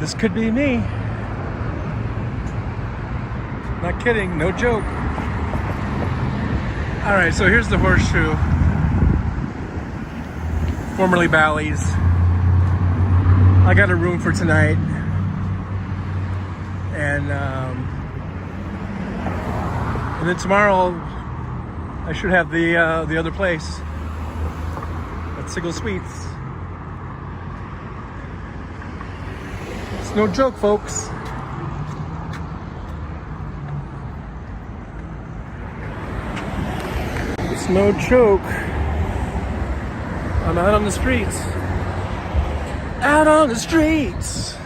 This could be me. Not kidding, no joke. All right, so here's the Horseshoe, formerly Bally's. I got a room for tonight, and then tomorrow I should have the other place at Sigel Suites. It's no joke, folks. It's no joke. I'm out on the streets. Out on the streets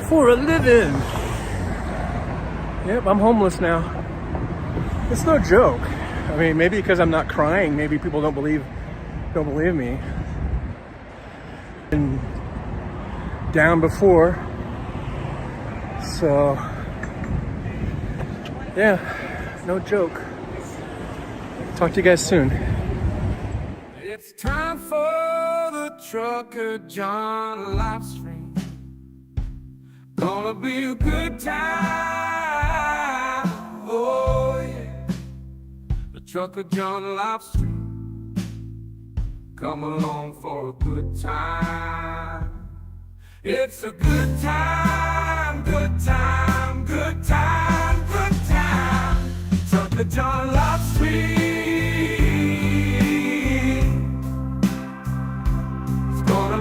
for a living. Yep, I'm homeless now. It's no joke. I mean, maybe because I'm not crying, maybe people don't believe me. Been down before, so yeah, no joke. Talk to you guys soon. It's time for the trucker John live stream. Gonna be a good time. Oh yeah. The trucker John live stream. Come along for a good time. It's a good time, good time, good time, good time. Trucker John live stream.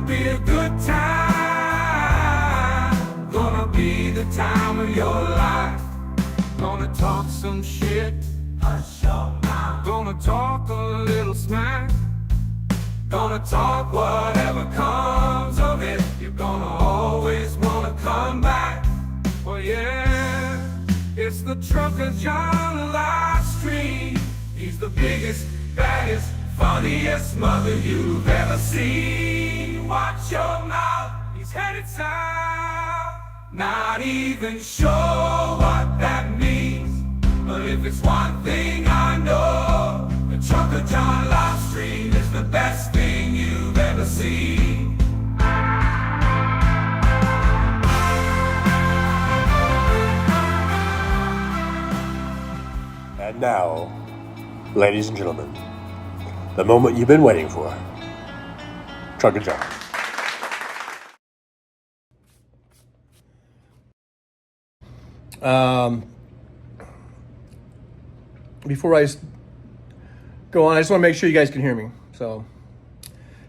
Be a good time, gonna be the time of your life. Gonna talk some shit, hush your mouth. Gonna talk a little smack. Gonna talk whatever comes of it. You're gonna always wanna come back. Well yeah, it's the Trucker John live stream. He's the biggest, baddest, funniest mother you've ever seen. Watch your mouth, he's headed south. Not even sure what that means, but if it's one thing I know, the Trucker John live stream is the best thing you've ever seen. And now, ladies and gentlemen, the moment you've been waiting for. Trucker John. Before I go on, I just want to make sure you guys can hear me. So,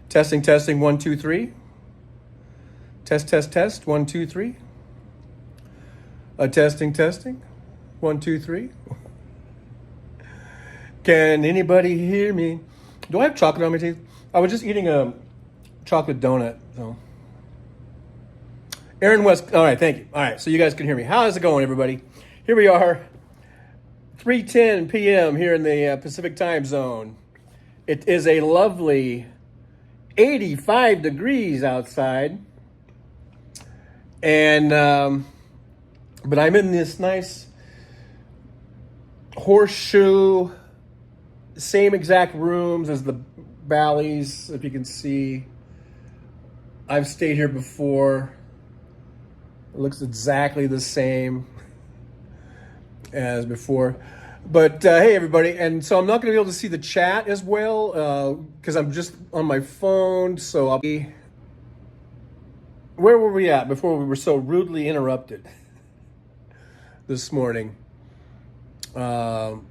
testing, 1, 2, 3. Test, 1, 2, 3. Testing, 1, 2, 3. Can anybody hear me? Do I have chocolate on my teeth? I was just eating a chocolate donut. So, Aaron West. All right, thank you. All right, so you guys can hear me. How is it going, everybody? Here we are, 3:10 p.m. here in the Pacific time zone. It is a lovely 85 degrees outside, and but I'm in this nice Horseshoe, same exact rooms as the Bally's, if you can see. I've stayed here before. It looks exactly the same as before. But hey, everybody. And so I'm not going to be able to see the chat as well because I'm just on my phone. So I'll be... Where were we at before we were so rudely interrupted this morning by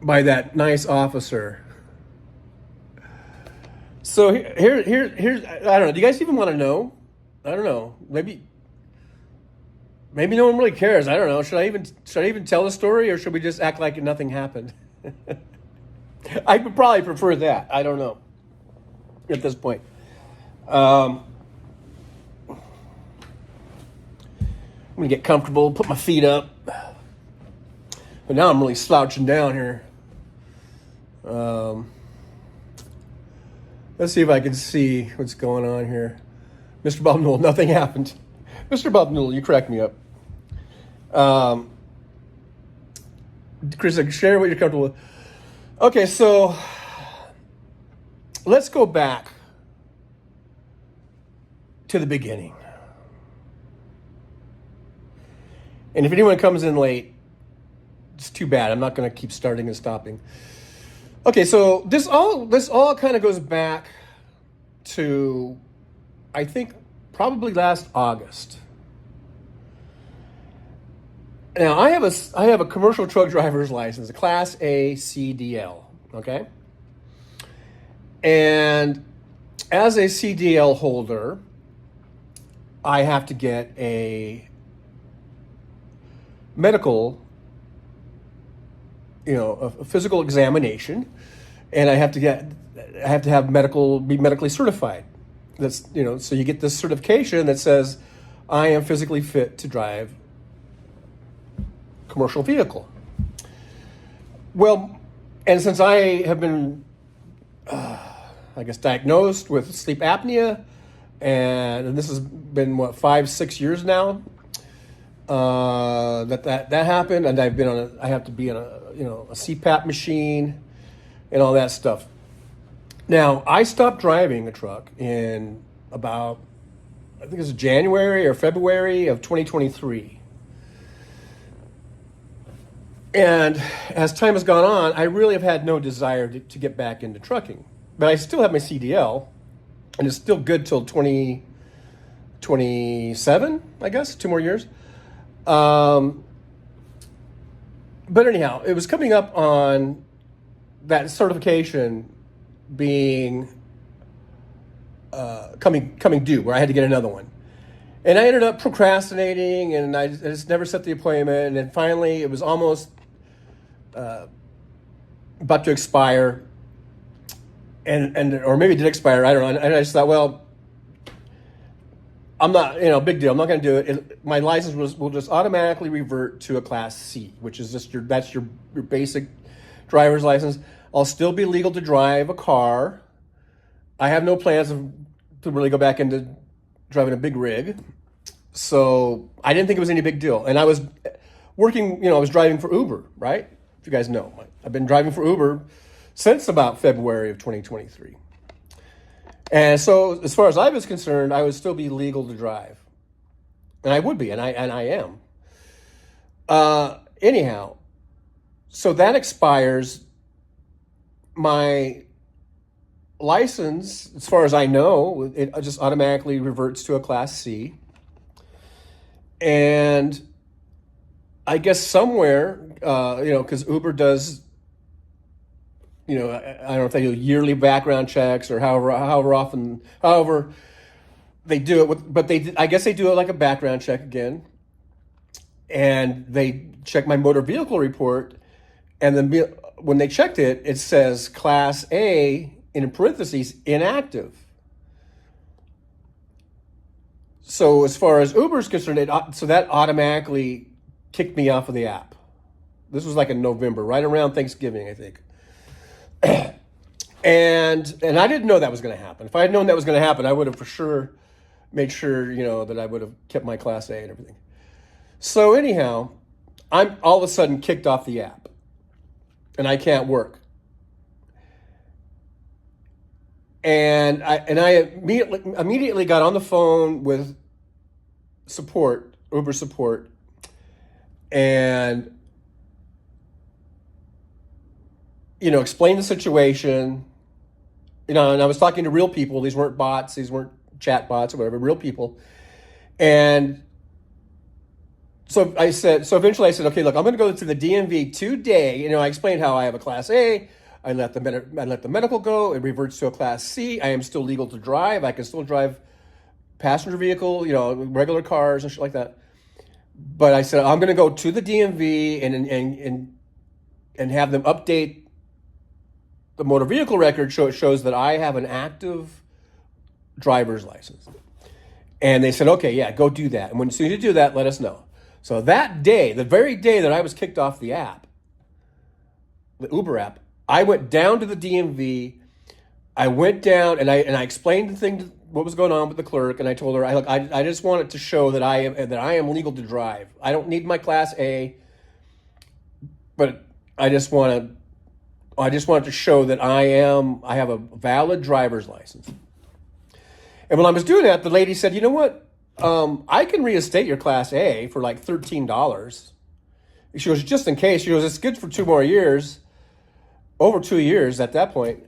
that nice officer? So here's I don't know. Do you guys even want to know? I don't know. Maybe no one really cares. I don't know. Should I even tell the story, or should we just act like nothing happened? I would probably prefer that. I don't know at this point. I'm gonna get comfortable, put my feet up. But now I'm really slouching down here. Let's see if I can see what's going on here. Mr. Bob Newell, nothing happened. Mr. Bob Newell, you crack me up. Chris, share what you're comfortable with. Okay, so let's go back to the beginning. And if anyone comes in late, it's too bad. I'm not going to keep starting and stopping. Okay, so this all kind of goes back to, I think, probably last August. Now, I have a commercial truck driver's license, a Class A CDL, okay? And as a CDL holder, I have to get a medical, a physical examination, and I have to be medically certified. That's, so you get this certification that says I am physically fit to drive a commercial vehicle. Well, and since I have been, diagnosed with sleep apnea, and this has been 5-6 years now, that happened, and I have to be on a CPAP machine and all that stuff. Now, I stopped driving a truck in about, I think it was January or February of 2023. And as time has gone on, I really have had no desire to get back into trucking. But I still have my CDL, and it's still good till 2027, I guess, 2 more years. But anyhow, it was coming up on that certification being coming due, where I had to get another one. And I ended up procrastinating, and I just never set the appointment. And then finally, it was almost about to expire, or maybe it did expire, I don't know. And I just thought, well, I'm not, big deal. I'm not going to do it. My license will just automatically revert to a Class C, which is just your basic driver's license. I'll still be legal to drive a car. I have no plans to really go back into driving a big rig. So I didn't think it was any big deal. And I was working, I was driving for Uber, right? If you guys know. I've been driving for Uber since about February of 2023. And so as far as I was concerned, I would still be legal to drive. And I would be, and I am. Anyhow, so that expires. My license, as far as I know, it just automatically reverts to a Class C. And I guess somewhere, because Uber does, I don't know if they do yearly background checks or however they do it, but I guess they do it like a background check again. And they check my motor vehicle report, and then when they checked it, it says Class A, in parentheses, inactive. So as far as Uber is concerned, so that automatically kicked me off of the app. This was like in November, right around Thanksgiving, I think. and I didn't know that was going to happen. If I had known that was going to happen, I would have for sure made sure, that I would have kept my Class A and everything. So anyhow, I'm all of a sudden kicked off the app, and I can't work. And I immediately got on the phone with Uber support, and explained the situation. And I was talking to real people. These weren't bots. These weren't chat bots or whatever. Real people. And so eventually I said, okay, look, I'm going to go to the DMV today. I explained how I have a Class A. I let the medical go. It reverts to a Class C. I am still legal to drive. I can still drive passenger vehicle, regular cars and shit like that. But I said, I'm going to go to the DMV and have them update the motor vehicle record so it shows that I have an active driver's license. And they said, okay, yeah, go do that. And as soon as you do that, let us know. So that day, the very day that I was kicked off the app, the Uber app, I went down to the DMV. I went down and I explained the thing, what was going on with the clerk, and I told her, I just want it to show that I am legal to drive. I don't need my Class A, but I just want it to show that I have a valid driver's license. And when I was doing that, the lady said, you know what? I can reinstate your Class A for like $13. She goes, just in case. She goes, it's good for 2 more years, over 2 years at that point.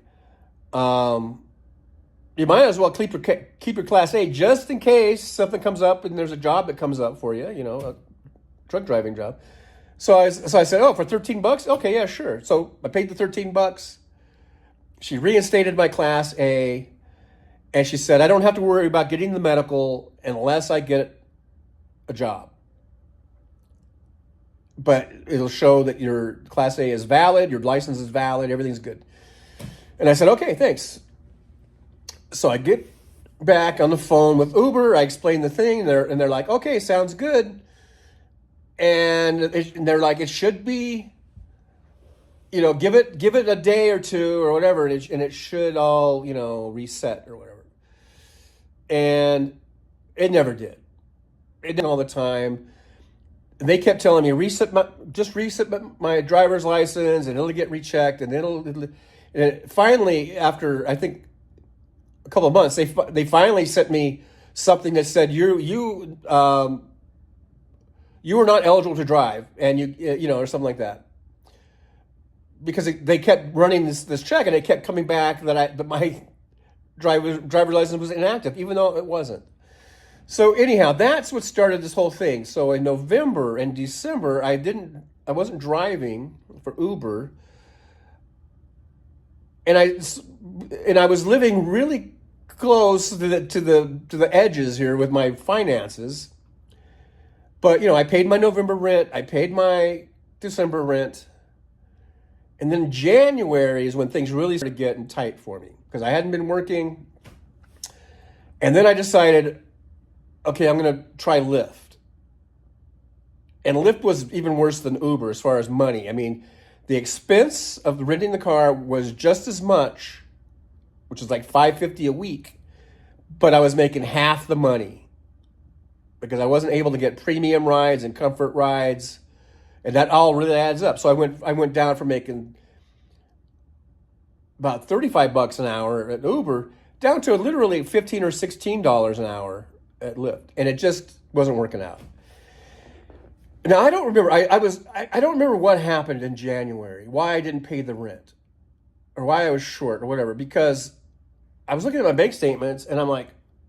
You might as well keep your Class A just in case something comes up and there's a job that comes up for you, a truck driving job. So I said, oh, for $13? Okay, yeah, sure. So I paid the $13. She reinstated my Class A, and she said, I don't have to worry about getting the medical unless I get a job. But it'll show that your Class A is valid, your license is valid, everything's good. And I said, okay, thanks. So I get back on the phone with Uber. I explain the thing, and they're like, okay, sounds good. And they're like, it should be, give it a day or two or whatever, and it should all, reset or whatever. And it never did. It didn't all the time. They kept telling me, reset my driver's license, and it'll get rechecked, and finally, after I think a couple of months, they finally sent me something that said you were not eligible to drive, and or something like that, because they kept running this check, and it kept coming back that my driver's license was inactive, even though it wasn't. So anyhow, that's what started this whole thing. So in November and December, I wasn't driving for Uber, and I was living really close to the edges here with my finances. But I paid my November rent, I paid my December rent, and then January is when things really started getting tight for me because I hadn't been working. And then I decided, okay, I'm going to try Lyft. And Lyft was even worse than Uber as far as money. I mean, the expense of renting the car was just as much, which is like $5.50 a week, but I was making half the money because I wasn't able to get premium rides and comfort rides, and that all really adds up. So I went down from making about $35 an hour at Uber down to literally $15 or $16 an hour at Lyft, and it just wasn't working out. Now I don't remember. I don't remember what happened in January. Why I didn't pay the rent, or why I was short, or whatever. Because I was looking at my bank statements, and I'm like,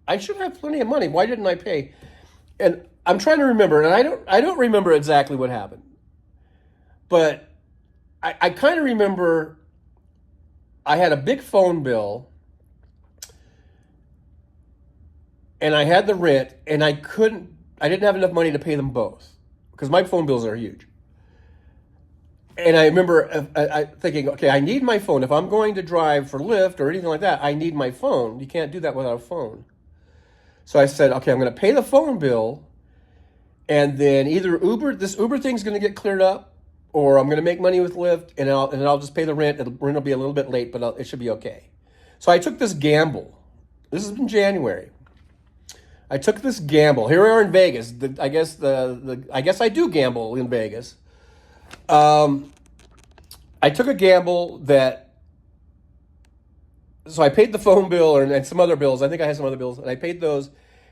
I should have plenty of money. Why didn't I pay? And I'm trying to remember, and I don't remember exactly what happened, but I kind of remember I had a big phone bill, and I had the rent, and I didn't have enough money to pay them both because my phone bills are huge. And I remember thinking, okay, I need my phone. If I'm going to drive for Lyft or anything like that, I need my phone. You can't do that without a phone. So I said, okay, I'm going to pay the phone bill, and then either this Uber thing's going to get cleared up, or I'm going to make money with Lyft, and I'll just pay the rent. The rent will be a little bit late, but it should be okay. So I took this gamble. This is in January. I took this gamble. Here we are in Vegas. I guess I do gamble in Vegas. I took a gamble so I paid the phone bill and some other bills. I think I had some other bills, and I paid those,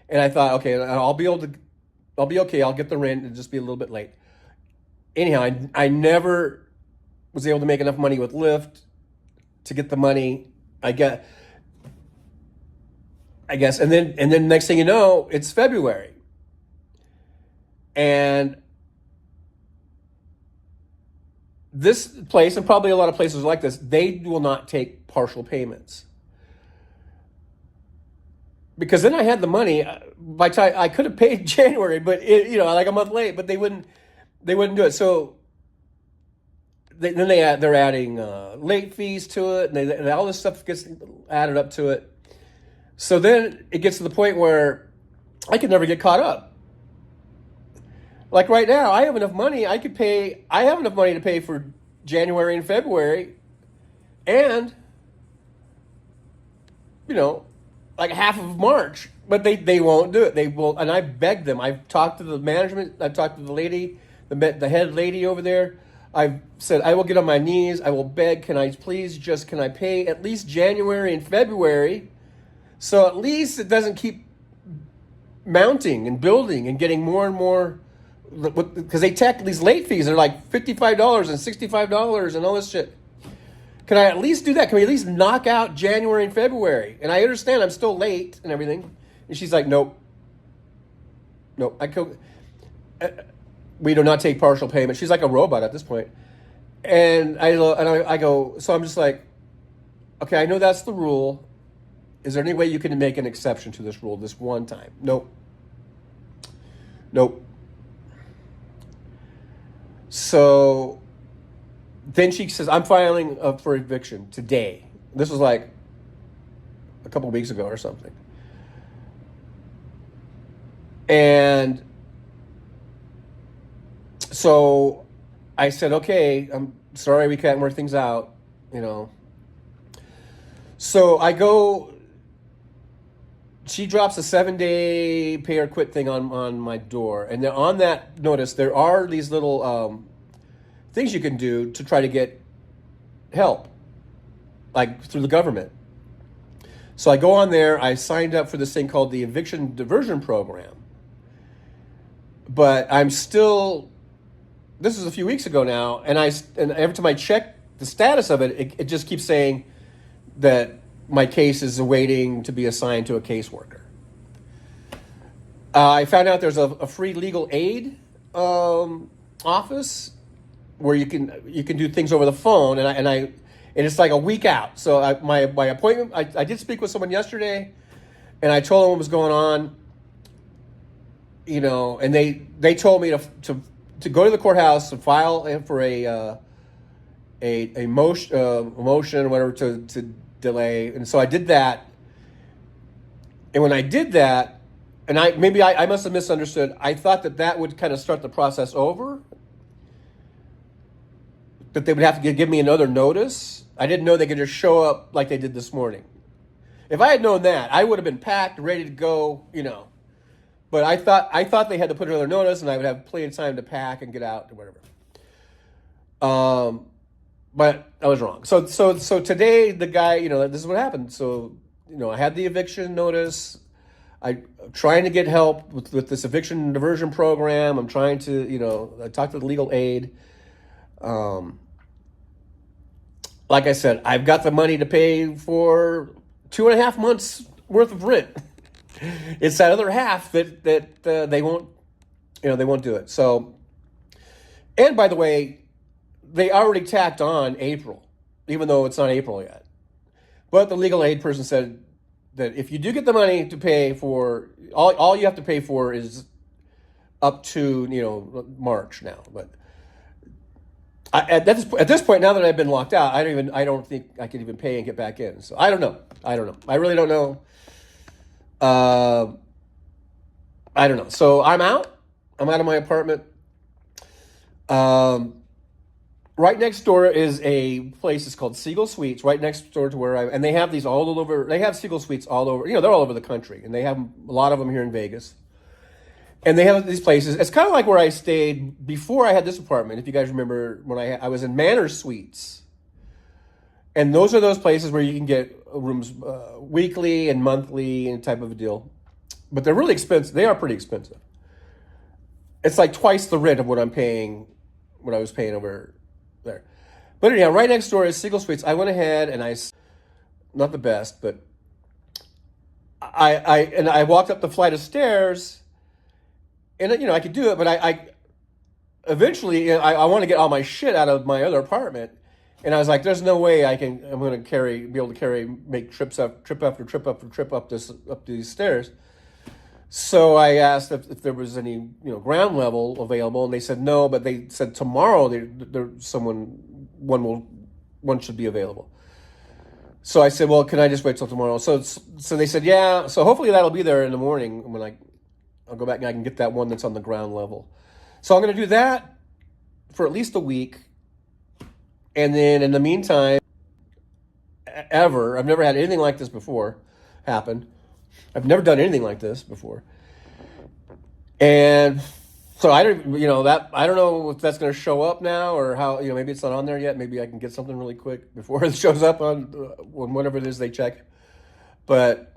and I thought, okay, I'll be okay. I'll get the rent and just be a little bit late. Anyhow, I never was able to make enough money with Lyft to get the money. I guess, and then next thing you know, it's February, and this place, and probably a lot of places like this, they will not take partial payments. Because then I had the money. By time I could have paid January, but like a month late, but they wouldn't do it. So they're adding late fees to it, and all this stuff gets added up to it. So then it gets to the point where I could never get caught up. Like right now, I have enough money. I have enough money to pay for January and February, and like half of March. But they won't do it. They will, and I begged them. I've talked to the management. I've talked to the lady, the head lady over there. I've said I will get on my knees. I will beg. Can I pay at least January and February, So at least it doesn't keep mounting and building and getting more and more, because they tack these late fees. They're like $55 and $65 and all this shit. Can I at least do that? Can we at least knock out January and February? And I understand I'm still late and everything. And she's like, nope. Nope. We do not take partial payment. She's like a robot at this point. And I go, so I'm just like, okay, I know that's the rule. Is there any way you can make an exception to this rule this one time? Nope. Nope. So then she says, I'm filing for eviction today. This was like a couple of weeks ago or something. And so I said, okay, I'm sorry we can't work things out, you know. So I go, she drops a 7-day pay or quit thing on my door. And then on that notice, there are these little things you can do to try to get help, like through the government. So I go on there, I signed up for this thing called the eviction diversion program. But I'm still, this is a few weeks ago now, and every time I check the status of it, it just keeps saying that my case is awaiting to be assigned to a caseworker. I found out there's a free legal aid office where you can do things over the phone, and it's like a week out. So my appointment, I did speak with someone yesterday, and I told them what was going on, you know, and they told me to go to the courthouse and file for a motion or whatever to delay. And so I did that. And when I did that, and I must have misunderstood. I thought that would kind of start the process over. That they would have to give me another notice. I didn't know they could just show up like they did this morning. If I had known that, I would have been packed, ready to go, you know. But I thought they had to put another notice, and I would have plenty of time to pack and get out or whatever. But I was wrong. So today the guy, you know, this is what happened. So, you know, I had the eviction notice. I'm trying to get help with this eviction diversion program. I'm trying to, you know, I talked to the legal aid. Like I said, I've got the money to pay for 2.5 months worth of rent. It's that other half that they won't, you know, they won't do it. So, and by the way, they already tacked on April, even though it's not April yet. But the legal aid person said that if you do get the money to pay for, all you have to pay for is up to, you know, March now. But at this point, now that I've been locked out, I don't think I can even pay and get back in. So I don't know. I really don't know. I don't know. So I'm out. I'm out of my apartment. Right next door is a place. It's called Siegel Suites. Right next door to where and they have these all over. They have Siegel Suites all over. You know, they're all over the country, and they have a lot of them here in Vegas. And they have these places. It's kind of like where I stayed before I had this apartment. If you guys remember when I was in Manor Suites. And those are those places where you can get rooms weekly and monthly and type of a deal. But they're really expensive. They are pretty expensive. It's like twice the rent of what I was paying over there. But anyhow, right next door is Siegel Suites. I went ahead and not the best, but I walked up the flight of stairs, and you know I could do it, but I eventually I want to get all my shit out of my other apartment. And I was like, "There's no way I'm going to be able to make trip after trip up these stairs." So I asked if there was any, you know, ground level available, and they said no, but they said tomorrow one should be available. So I said, "Well, can I just wait till tomorrow?" So they said, "Yeah." So hopefully that'll be there in the morning when I'll go back and I can get that one that's on the ground level. So I'm going to do that for at least a week. And then in the meantime, I've never had anything like this before happen. I've never done anything like this before. And so I don't know if that's going to show up now or how, you know, maybe it's not on there yet. Maybe I can get something really quick before it shows up on whenever it is they check. But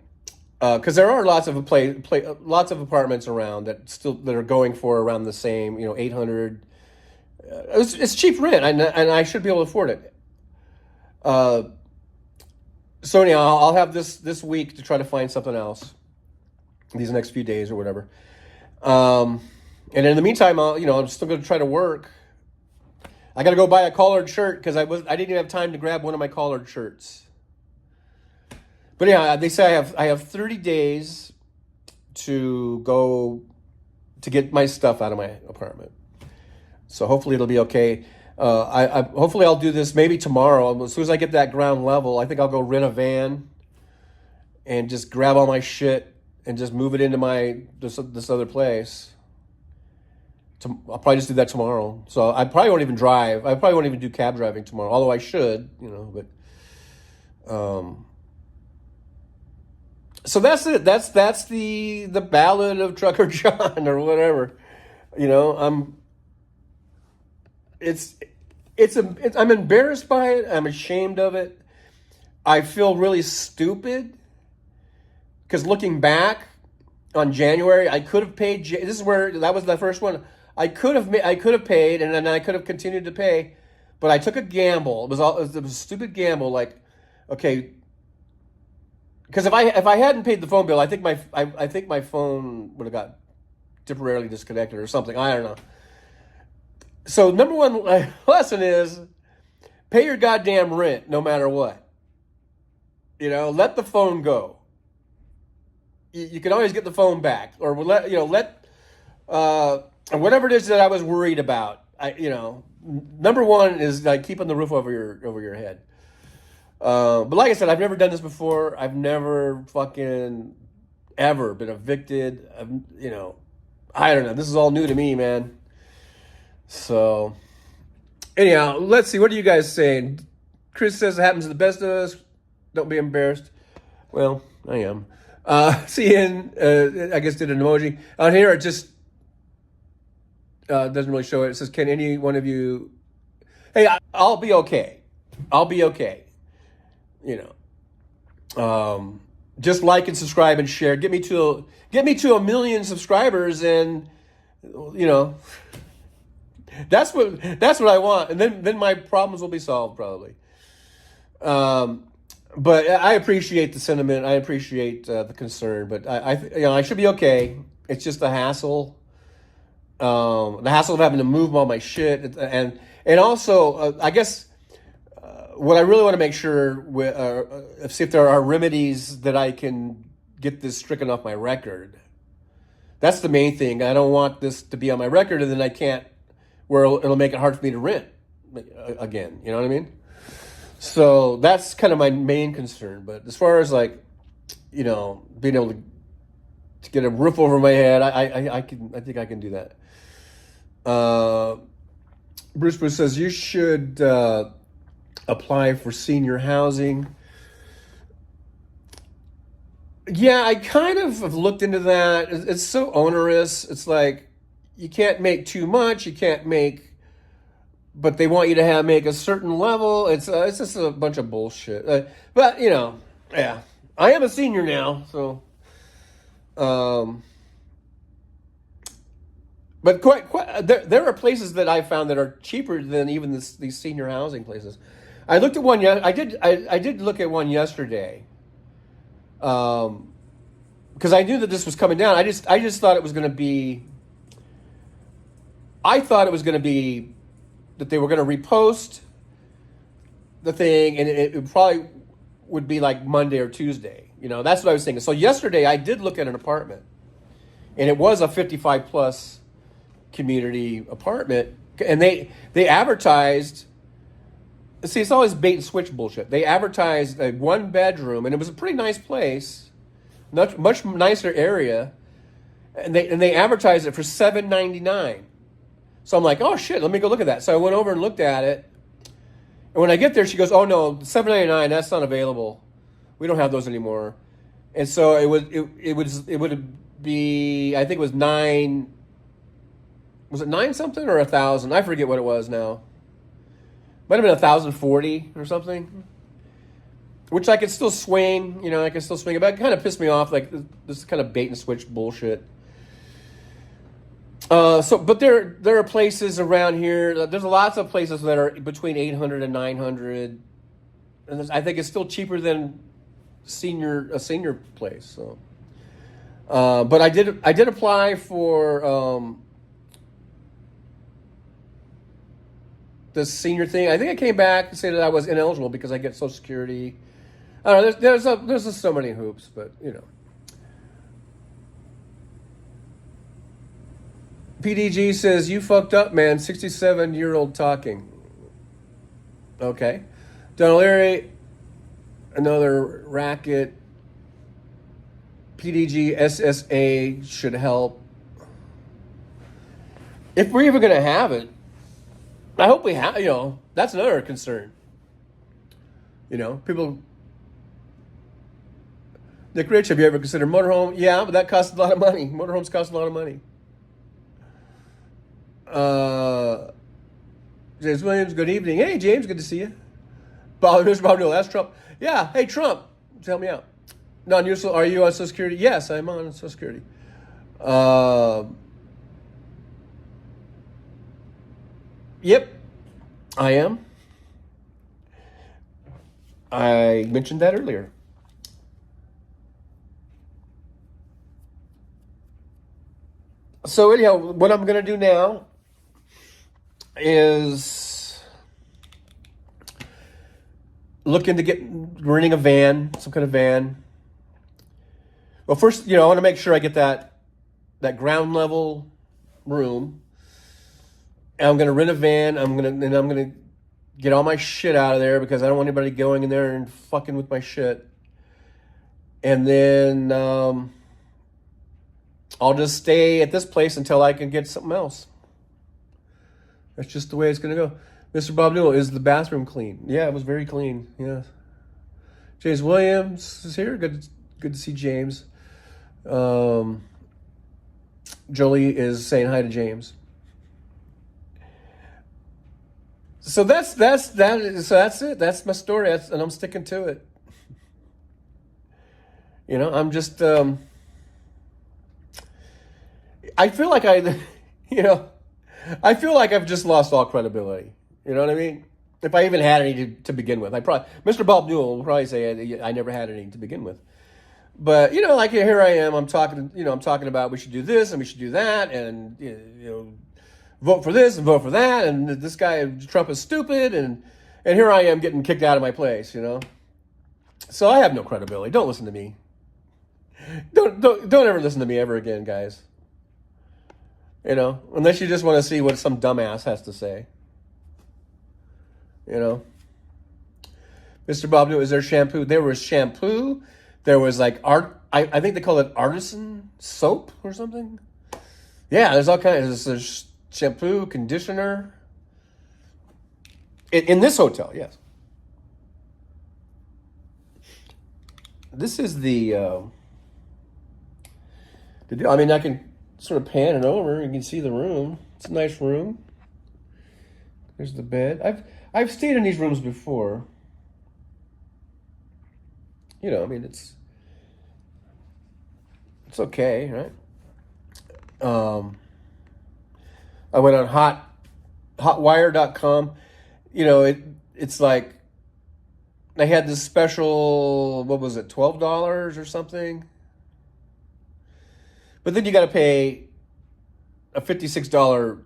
because there are lots of apartments around that are going for around the same, 800. It's cheap rent, and I should be able to afford it. Uh, so anyhow, I'll have this week to try to find something else these next few days or whatever. And in the meantime, I'm still going to try to work. I got to go buy a collared shirt because I didn't even have time to grab one of my collared shirts. But yeah, they say I have 30 days to go to get my stuff out of my apartment. So hopefully it'll be okay. Hopefully I'll do this maybe tomorrow. As soon as I get that ground level, I think I'll go rent a van and just grab all my shit and just move it into this other place. I'll probably just do that tomorrow. So I probably won't even drive. I probably won't even do cab driving tomorrow, although I should, but so that's it. That's the ballad of Trucker John or whatever. I'm embarrassed by it. I'm ashamed of it. I feel really stupid because looking back on January, I could have paid. This is where that was the first one. I could have paid, and then I could have continued to pay, but I took a gamble. It was a stupid gamble. Like, okay, because if I hadn't paid the phone bill, I think my phone would have got temporarily disconnected or something. I don't know. So number one lesson is pay your goddamn rent no matter what. Let the phone go. You can always get the phone back, or whatever it is that I was worried about. Number one is like keeping the roof over your head. But like I said, I've never done this before. I've never fucking ever been evicted. I don't know. This is all new to me, man. So anyhow, let's see. What are you guys saying? Chris says it happens to the best of us. Don't be embarrassed. Well, I am. CN, I guess, did an emoji. On here, it just doesn't really show it. It says, can any one of you... Hey, I'll be okay. I'll be okay. Just like and subscribe and share. Get me to 1 million subscribers, and that's what I want, and then my problems will be solved probably. But I appreciate the sentiment. I appreciate the concern, but I should be okay. It's just the hassle of having to move all my shit, and also I guess what I really want to make sure see if there are remedies that I can get this stricken off my record. That's the main thing. I don't want this to be on my record, and then I can't. Where it'll make it hard for me to rent again. You know what I mean? So that's kind of my main concern. But as far as being able to get a roof over my head, I think I can do that. Bruce says you should apply for senior housing. Yeah, I kind of have looked into that. It's so onerous. It's like, you can't make too much. You can't make, but they want you to make a certain level. It's just a bunch of bullshit. But yeah, I am a senior now, so. But there are places that I found that are cheaper than even these senior housing places. I looked at one. I did look at one yesterday. Because I knew that this was coming down. I just thought it was going to be. I thought it was going to be that they were going to repost the thing, and it probably would be like Monday or Tuesday. That's what I was thinking. So yesterday I did look at an apartment, and it was a 55 plus community apartment, and they advertised. See, it's always bait and switch bullshit. They advertised a 1 bedroom, and it was a pretty nice place, much nicer area, and they advertised it for $7.99. So I'm like, oh shit, let me go look at that. So I went over and looked at it. And when I get there, she goes, oh no, $7.99, that's not available. We don't have those anymore. And so it would be, I think it was 9, was it 9 something or 1,000? I forget what it was now. Might have been 1,040 or something. which I can still swing. You know, I can still swing it, but it kind of pissed me off. Like this kind of bait and switch bullshit. But there are places around here. There's lots of places that are between 800 and 900, and I think it's still cheaper than a senior place. So, but I did apply for the senior thing. I think I came back to say that I was ineligible because I get Social Security. I don't know. There's just so many hoops, but you know. PDG says, you fucked up, man. 67-year-old talking. Okay. Don O'Leary, another racket. PDG, SSA should help. If we're even going to have it, I hope we have, you know, that's another concern. You know, people. Nick Rich, have you ever considered motorhome? Yeah, but that costs a lot of money. Motorhomes cost a lot of money. James Williams, good evening. Hey, James, good to see you. Mr. Bob Newell, that's Trump. Yeah, hey, Trump, help me out. Non-useful, are you on Social Security? Yes, I'm on Social Security. Yep, I am. I mentioned that earlier. So anyhow, what I'm going to do now is look into renting a van, some kind of van. Well, first, you know, I want to make sure I get that ground level room. And I'm going to rent a van. I'm going to get all my shit out of there because I don't want anybody going in there and fucking with my shit. And then I'll just stay at this place until I can get something else. That's just the way it's going to go. Mr. Bob Newell, is the bathroom clean? Yeah, it was very clean. Yeah. James Williams is here. Good to see James. Jolie is saying hi to James. So that's it. That's my story, and I'm sticking to it. You know, I'm just. I feel like I feel like I've just lost all credibility. You know what I mean? If I even had any to begin with, Mr. Bob Newell will probably say I never had any to begin with. But you know, like here I am. I'm talking about we should do this and we should do that, and you know, vote for this and vote for that, and this guy Trump is stupid, and here I am getting kicked out of my place. You know, so I have no credibility. Don't listen to me. Don't ever listen to me ever again, guys. You know, unless you just want to see what some dumbass has to say. You know, Mr. Bob Newell, is there shampoo? There was shampoo. There was like I think they call it artisan soap or something. Yeah, there's all kinds. There's shampoo, conditioner. In this hotel, yes. This is the. I mean, I can sort of pan it over. You can see the room. It's a nice room. There's the bed. I've stayed in these rooms before. You know, I mean, it's okay, right? I went on hotwire.com. You know, it's like they had this special, what was it, $12 or something? But then you got to pay a $56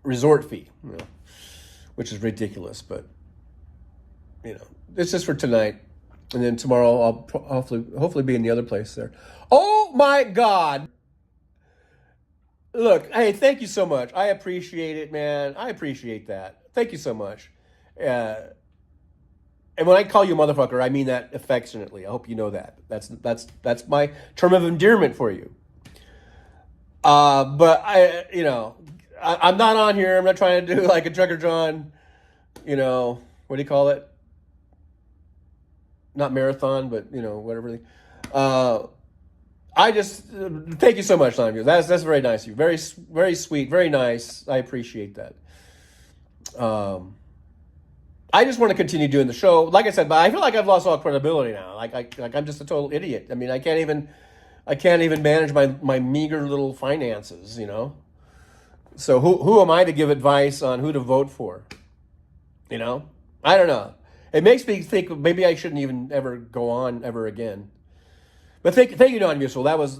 resort fee, you know, which is ridiculous. But you know, it's just for tonight, and then tomorrow I'll hopefully be in the other place there. Oh my God! Look, hey, thank you so much. I appreciate it, man. I appreciate that. Thank you so much. And when I call you motherfucker, I mean that affectionately. I hope you know that. That's my term of endearment for you. But I'm not on here. I'm not trying to do like a Trucker John, you know, what do you call it? Not marathon, but you know, whatever. I just thank you so much, Simon. That's very nice of you. Very, very sweet. Very nice. I appreciate that. I just want to continue doing the show. Like I said, but I feel like I've lost all credibility now. Like I'm just a total idiot. I mean, I can't even manage my meager little finances, you know? So who am I to give advice on who to vote for? You know? I don't know. It makes me think maybe I shouldn't even ever go on ever again. But thank you, Don Musil. That was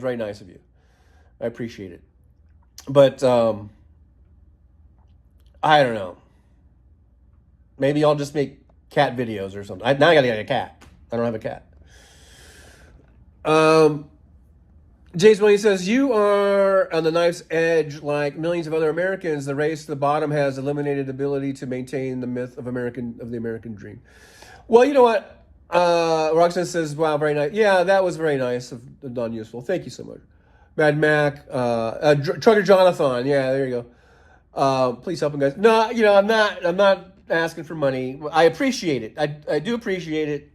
very nice of you. I appreciate it. But I don't know. Maybe I'll just make cat videos or something. Now I gotta get a cat. I don't have a cat. James Williams says, you are on the knife's edge like millions of other Americans. The race to the bottom has eliminated the ability to maintain the myth of the American dream. Well, you know what? Roxanne says, wow, very nice. Yeah, that was very nice of Don Useful. Thank you so much. Mad Mac, Trucker Jonathan. Yeah, there you go. Please help him, guys. No, you know, I'm not asking for money. I appreciate it. I do appreciate it,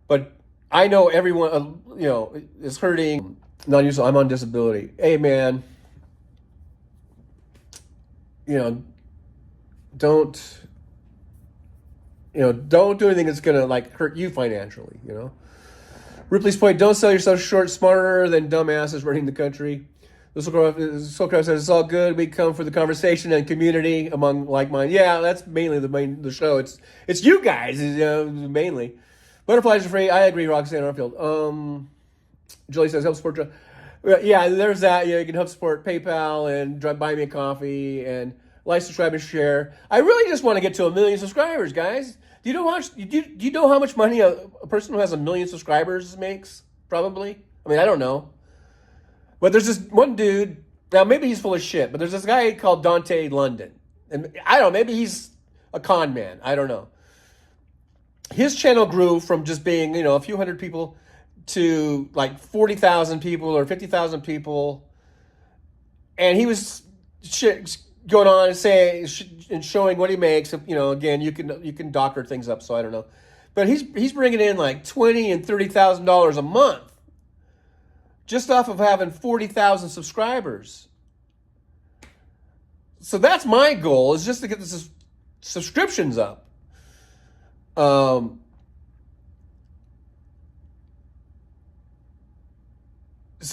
but I know everyone, you know, is hurting. Non-useful. I'm on disability. Hey, man. You know, don't do anything that's gonna like hurt you financially. You know. Ripley's point: don't sell yourself short. Smarter than dumbasses running the country. Soulcraft says it's all good. We come for the conversation and community among like-minded. Yeah, that's mainly the show. It's you guys, mainly. Butterflies are free. I agree, Roxanne Arfield. Julie says help support. Yeah, there's that. Yeah, you can help support PayPal and buy me a coffee and like, subscribe, and share. I really just want to get to 1 million subscribers, guys. Do you know how much money a person who has 1 million subscribers makes? Probably. I mean, I don't know. But there's this one dude, now maybe he's full of shit, but there's this guy called Dante London. And I don't know, maybe he's a con man. I don't know. His channel grew from just being, a few hundred people to like 40,000 people or 50,000 people. And he was going on and saying and showing what he makes. Again, you can doctor things up, so I don't know. But he's bringing in like $20,000 and $30,000 a month just off of having 40,000 subscribers. So that's my goal, is just to get the subscriptions up. So,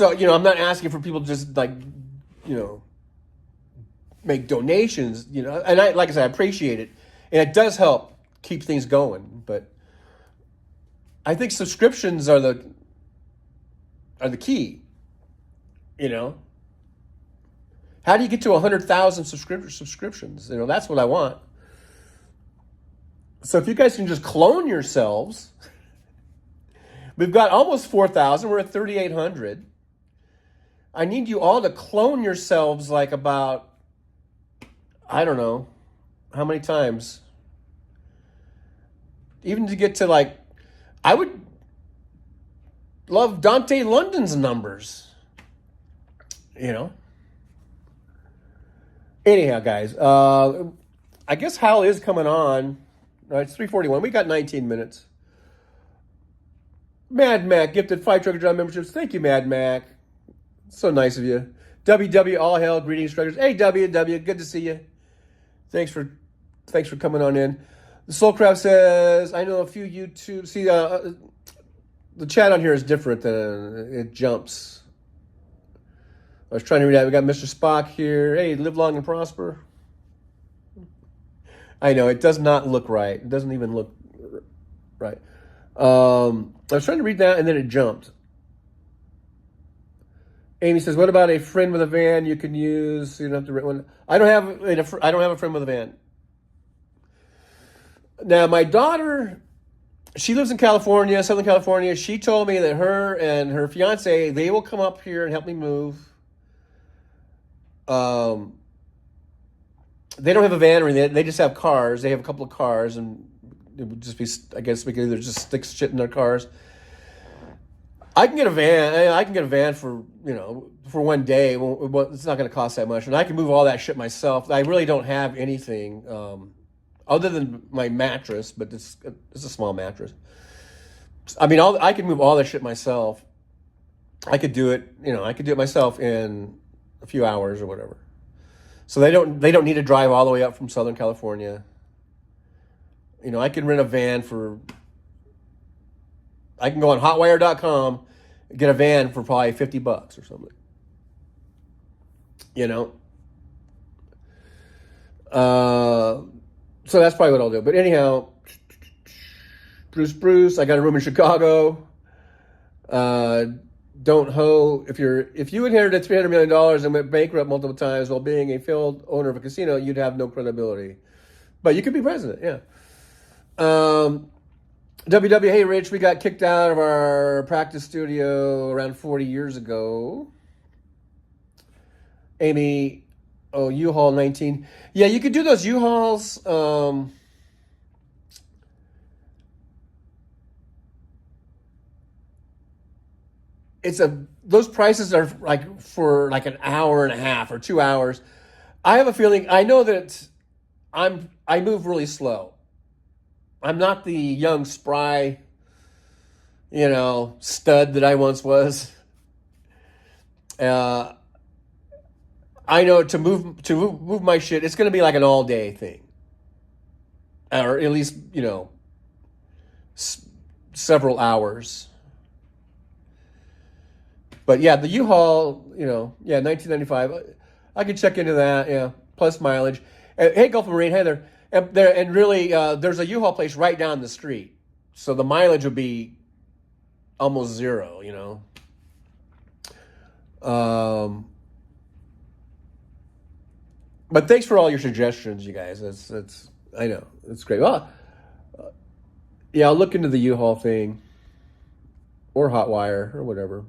I'm not asking for people to just make donations, and like I said, I appreciate it. And it does help keep things going. But I think subscriptions are the key, How do you get to 100,000 subscriptions? That's what I want. So if you guys can just clone yourselves, we've got almost 4,000. We're at 3,800. I need you all to clone yourselves like about, I don't know, how many times? Even to get to I would love Dante London's numbers, Anyhow, guys, I guess Hal is coming on. It's 3:41. We got 19 minutes. Mad Mac gifted 5 Trucker John memberships. Thank you, Mad Mac. So nice of you. WW, all hell, greetings, truckers. Hey, WW, good to see you. Thanks for coming on in. The Soulcraft says, I know a few YouTube. See, the chat on here is different than it jumps. I was trying to read out. We got Mr. Spock here. Hey, live long and prosper. I know, it does not look right. It doesn't even look right. I was trying to read that, and then it jumped. Amy says, what about a friend with a van you can use so you don't have to rent one? I don't have a friend with a van. Now, my daughter, she lives in California, Southern California. She told me that her and her fiance, they will come up here and help me move. They don't have a van or anything. They just have cars. They have a couple of cars, and it would just be, I guess, we could either just stick shit in their cars. I can get a van. I can get a van for, for one day. Well, it's not going to cost that much. And I can move all that shit myself. I really don't have anything other than my mattress, but it's a small mattress. I mean, I can move all that shit myself. I could do it, I could do it myself in a few hours or whatever. So they don't need to drive all the way up from Southern California. I can rent a van I can go on hotwire.com, get a van for probably $50 or something. You know? So that's probably what I'll do. But anyhow, Bruce, I got a room in Chicago. Don't hoe. If you inherited $300 million and went bankrupt multiple times while being a failed owner of a casino, you'd have no credibility. But you could be president, yeah. Hey Rich, we got kicked out of our practice studio around 40 years ago. Amy, U-Haul 19. Yeah, you could do those U-Hauls. Those prices are like for like an hour and a half or 2 hours. I have a feeling, I know that I move really slow. I'm not the young, spry, stud that I once was. I know to move my shit, it's going to be like an all day thing, or at least several hours. But yeah, the U-Haul, 1995. I could check into that. Yeah, plus mileage. Hey, Gulf Marine, hey there. And really, there's a U-Haul place right down the street, so the mileage would be almost zero. But thanks for all your suggestions, you guys. That's I know it's great. Well, yeah, I'll look into the U-Haul thing, or Hotwire, or whatever.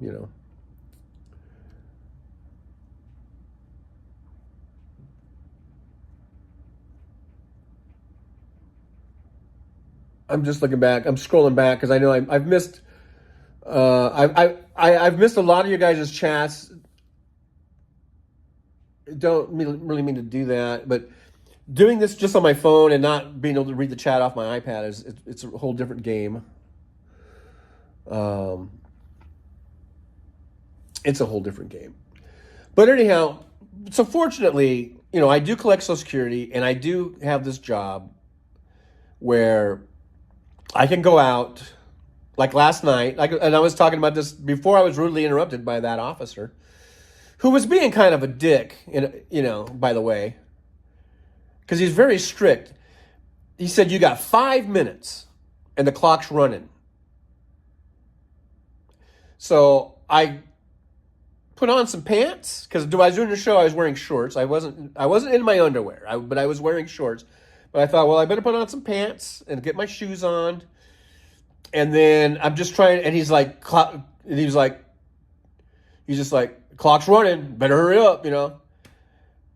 I'm just looking back. I'm scrolling back because I know I've missed. I've missed a lot of you guys' chats. Don't really mean to do that, but doing this just on my phone and not being able to read the chat off my iPad it's a whole different game. It's a whole different game. But anyhow, so fortunately, I do collect Social Security, and I do have this job where I can go out, like last night, and I was talking about this before I was rudely interrupted by that officer, who was being kind of a dick, by the way, because he's very strict. He said, you got 5 minutes, and the clock's running. So I put on some pants, because I was doing the show, I was wearing shorts. I wasn't in my underwear, but I was wearing shorts. But I thought, well, I better put on some pants and get my shoes on. And then I'm just trying, and he's just like, clock's running, better hurry up,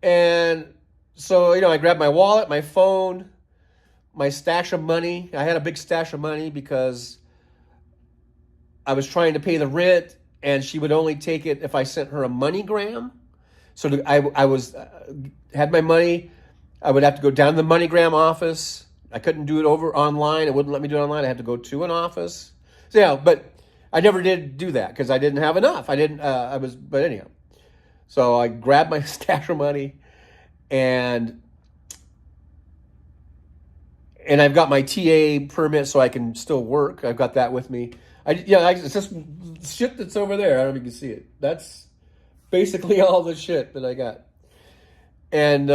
And so, I grabbed my wallet, my phone, my stash of money. I had a big stash of money because I was trying to pay the rent, and she would only take it if I sent her a MoneyGram. So I had my money. I would have to go down to the MoneyGram office. I couldn't do it over online. It wouldn't let me do it online. I had to go to an office. So yeah, but I never did do that because I didn't have enough. But anyhow. So I grabbed my stash of money, and I've got my TA permit so I can still work. I've got that with me. It's just shit that's over there. I don't know if you can see it. That's basically all the shit that I got. And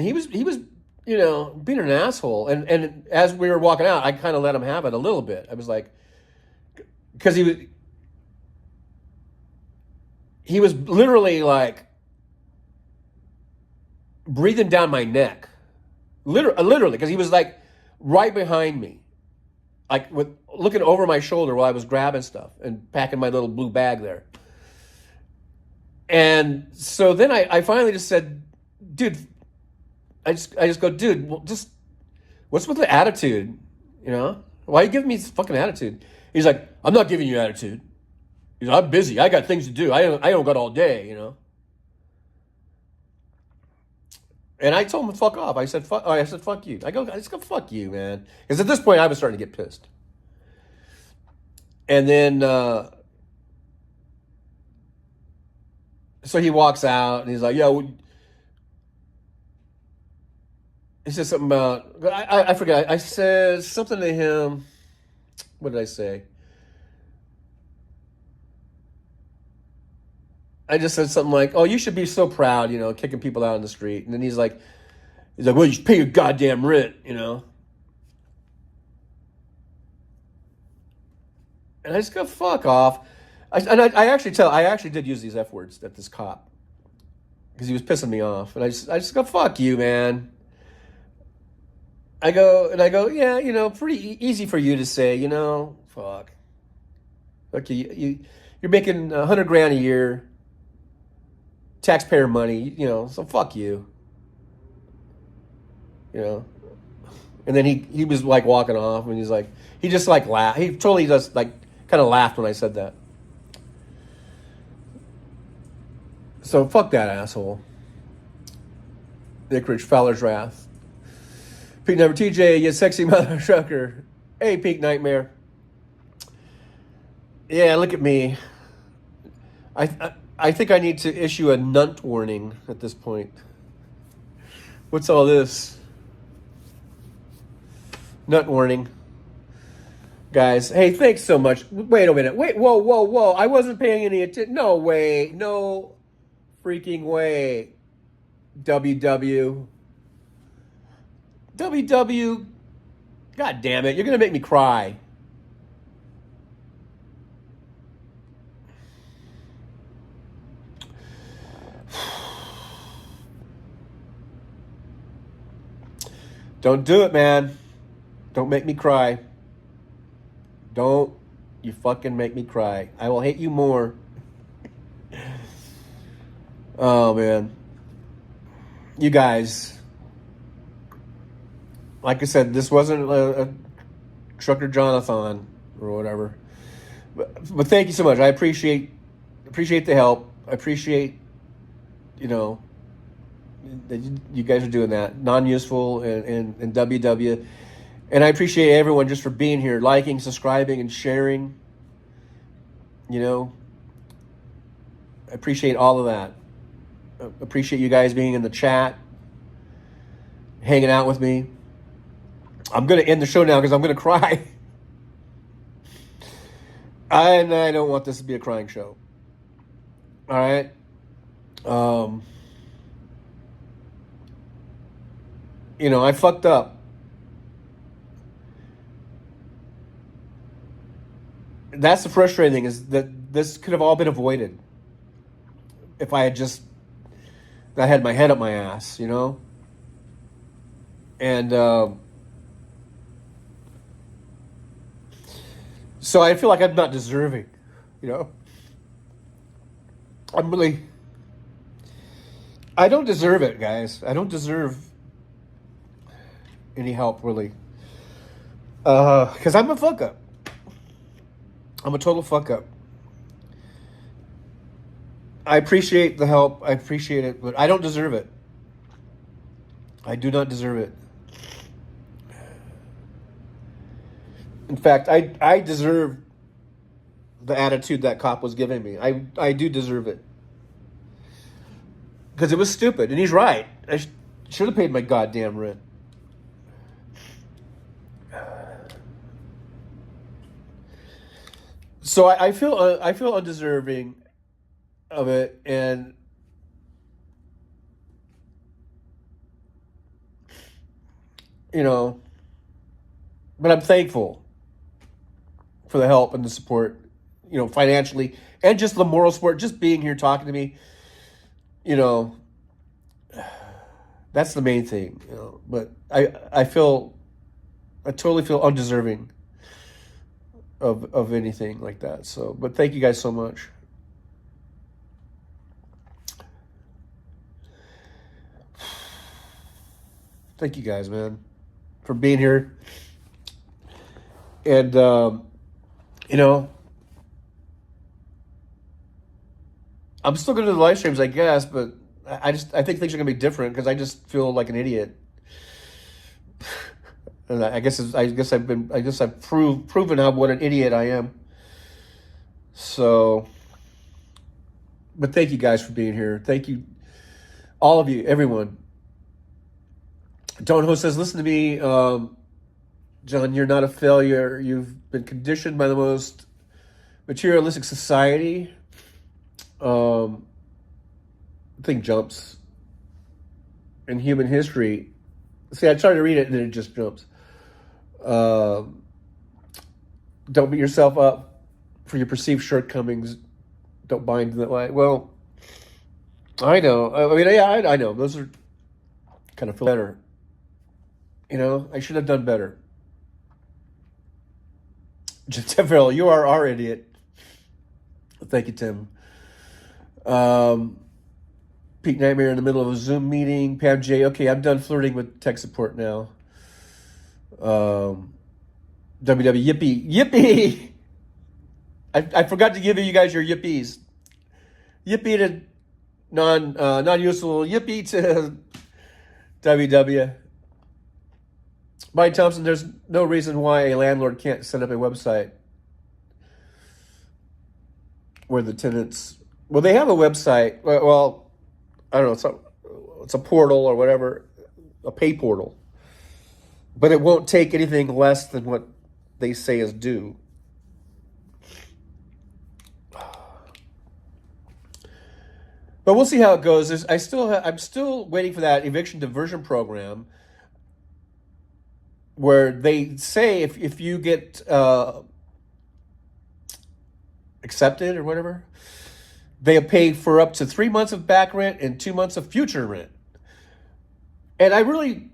he was being an asshole. And as we were walking out, I kind of let him have it a little bit. I was like, because he was literally like breathing down my neck, literally, because he was like right behind me, like looking over my shoulder while I was grabbing stuff and packing my little blue bag there. And so then I finally just said, dude, I just go, dude, what's with the attitude? Why are you giving me this fucking attitude? He's like, I'm not giving you attitude. He's like, I'm busy. I got things to do. I don't got all day, And I told him to fuck off. I said, fuck you. I just go, fuck you, man. Because at this point, I was starting to get pissed. And then, so he walks out, and he's like, yo, He said something about, I forgot. I said something to him. What did I say? I just said something like, "Oh, you should be so proud, kicking people out in the street." And then he's like, "Well, you should pay your goddamn rent." And I just go, "Fuck off." I actually did use these F words at this cop because he was pissing me off, and I just go, "Fuck you, man." I go, "Yeah, pretty easy for you to say, fuck. Look, you're making 100 grand a year, taxpayer money, so fuck you, you know." And then he was like walking off, and he just like laughed. He totally just like kind of laughed when I said that. So fuck that asshole. Nick Rich, Fowler's Wrath. Peak number TJ, you sexy mother trucker. Hey, Peak Nightmare. Yeah, look at me. I think I need to issue a nunt warning at this point. What's all this? Nut warning. Guys, hey, thanks so much. Wait a minute. Wait, whoa. I wasn't paying any attention. No way. No freaking way. WW. God damn it. You're going to make me cry. Don't do it, man. Don't make me cry. Don't you fucking make me cry. I will hate you more. Oh, man. You guys. Like I said, this wasn't a Trucker Jonathan or whatever. But thank you so much. I appreciate the help. I appreciate, that you guys are doing that. Non-useful and WW. And I appreciate everyone just for being here, liking, subscribing, and sharing. I appreciate all of that. I appreciate you guys being in the chat, hanging out with me. I'm going to end the show now because I'm going to cry. And I don't want this to be a crying show. All right? I fucked up. That's the frustrating thing, is that this could have all been avoided if I had my head up my ass, And so I feel like I'm not deserving, I don't deserve it, guys. I don't deserve any help, really. Because I'm a fuck up. I'm a total fuck up. I appreciate the help. I appreciate it, but I don't deserve it. I do not deserve it. In fact, I deserve the attitude that cop was giving me. I do deserve it. Because it was stupid, and he's right. I should have paid my goddamn rent. So I feel undeserving of it, and but I'm thankful for the help and the support, financially, and just the moral support, just being here talking to me. That's the main thing, But I totally feel undeserving of anything like that. So, but thank you guys so much. Thank you guys, man, for being here. And I'm still going to do the live streams, I guess, but I think things are going to be different because I just feel like an idiot. And I guess I've proven what an idiot I am. So, but thank you guys for being here. Thank you, all of you, everyone. Don Ho says, listen to me, John, you're not a failure. You've been conditioned by the most materialistic society. Thing jumps in human history. See, I tried to read it and then it just jumps. Don't beat yourself up for your perceived shortcomings. Don't bind to that way. Well, I know. I mean, yeah, I know. Those are kind of feel better. You know, I should have done better. Tim Farrell, you are our idiot. Thank you, Tim. Pete Nightmare in the middle of a Zoom meeting. Pam J. Okay, I'm done flirting with tech support now. WW Yippee. Yippee! I forgot to give you guys your yippies. Yippee to non-useful. Yippee to WW. Mike Thompson, there's no reason why a landlord can't set up a website where the tenants... Well, they have a website. Well, I don't know. It's a portal or whatever, a pay portal. But it won't take anything less than what they say is due. But we'll see how it goes. I'm still waiting for that eviction diversion program where they say if you get accepted or whatever, they pay for up to 3 months of back rent and 2 months of future rent. And I really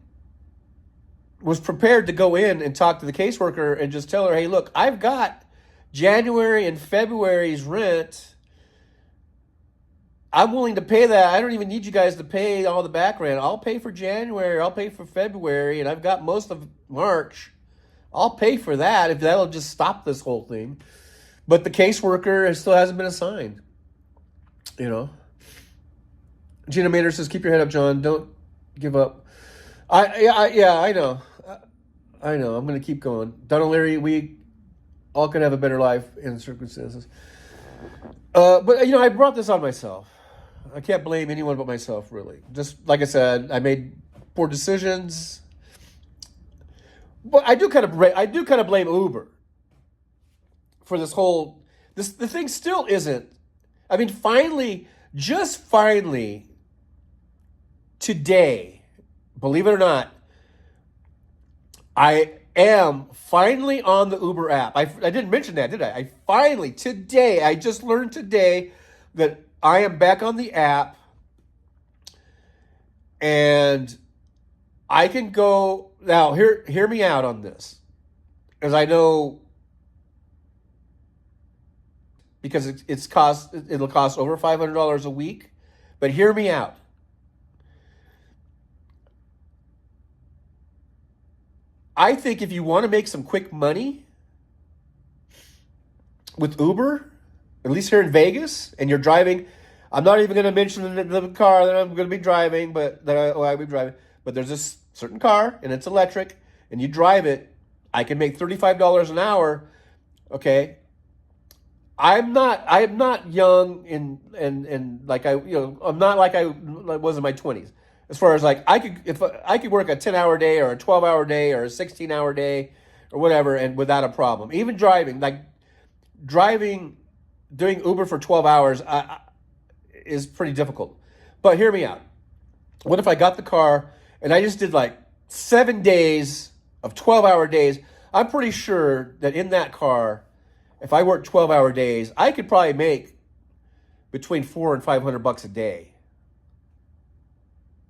was prepared to go in and talk to the caseworker and just tell her, hey, look, I've got January and February's rent. I'm willing to pay that. I don't even need you guys to pay all the back rent. I'll pay for January. I'll pay for February. And I've got most of March. I'll pay for that if that'll just stop this whole thing. But the caseworker still hasn't been assigned. You know. Gina Maynard says, keep your head up, John. Don't give up. I know. I know. I'm going to keep going. Don O'Leary, we all could have a better life in circumstances. But, you know, I brought this on myself. I can't blame anyone but myself, really. Just like I said, I made poor decisions. But I do kind of blame Uber for this whole... The thing still isn't... I mean, finally, today, believe it or not, I am finally on the Uber app. I didn't mention that, did I? I just learned today that I am back on the app and I can go... Now, hear me out on this. As I know, because it'll cost over $500 a week, but hear me out. I think if you want to make some quick money with Uber, at least here in Vegas, and you're driving, I'm not even going to mention the car that I'm going to be driving, but I'll be driving. But there's this certain car, and it's electric, and you drive it. I can make $35 an hour. Okay, I'm not young and like I'm not like I was in my 20s. As far as like if I could work a 10-hour day or a 12-hour day or a 16-hour day or whatever, and without a problem. Even doing Uber for 12 hours is pretty difficult. But hear me out. What if I got the car and I just did like 7 days of 12-hour days? I'm pretty sure that in that car, if I worked 12-hour days, I could probably make between $400 and $500 a day.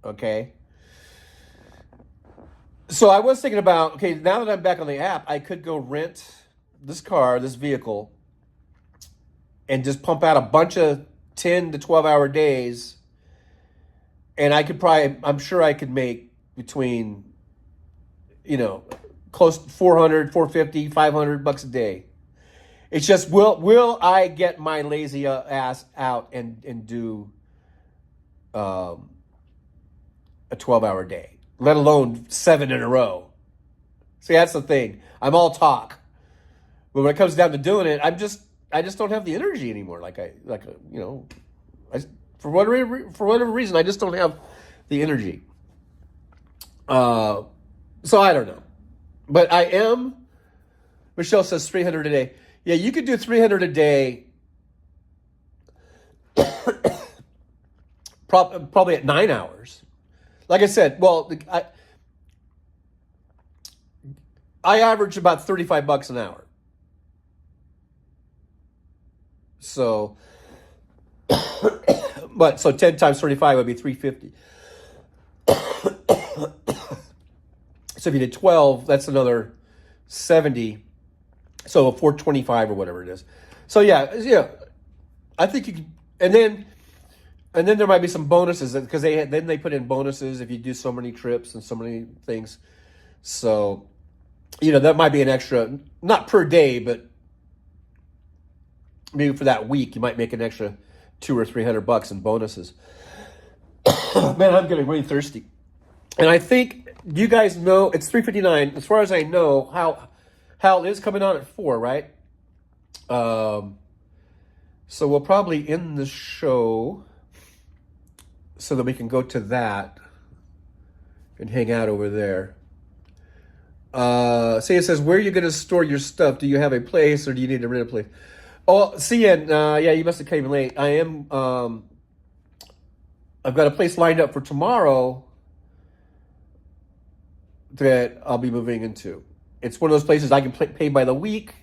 Okay. So I was thinking about, okay, now that I'm back on the app, I could go rent this vehicle, and just pump out a bunch of 10 to 12-hour days. And I'm sure I could make between, close to $400, $450, $500 a day. It's just, will I get my lazy ass out and do a 12-hour day, let alone 7 in a row? See, that's the thing. I'm all talk, but when it comes down to doing it, I just don't have the energy anymore. For whatever reason, I just don't have the energy. So I don't know. But I am, Michelle says 300 a day. Yeah, you could do 300 a day probably at 9 hours. Like I said, well, I average about $35 an hour. So, but so 10 times 35 would be 350. So if you did 12, that's another 70. So 425 or whatever it is. So yeah, I think you can, and then there might be some bonuses because then they put in bonuses if you do so many trips and so many things. So, that might be an extra, not per day, but maybe for that week you might make an extra $200 or $300 in bonuses. Man, I'm getting really thirsty, and I think you guys know it's 3:59. As far as I know, Hal is coming on at 4, right? So we'll probably end the show so that we can go to that and hang out over there. See, it says, where are you going to store your stuff? Do you have a place or do you need to rent a place? Oh, CN, yeah, you must have came late. I am, I've got a place lined up for tomorrow that I'll be moving into. It's one of those places I can pay by the week.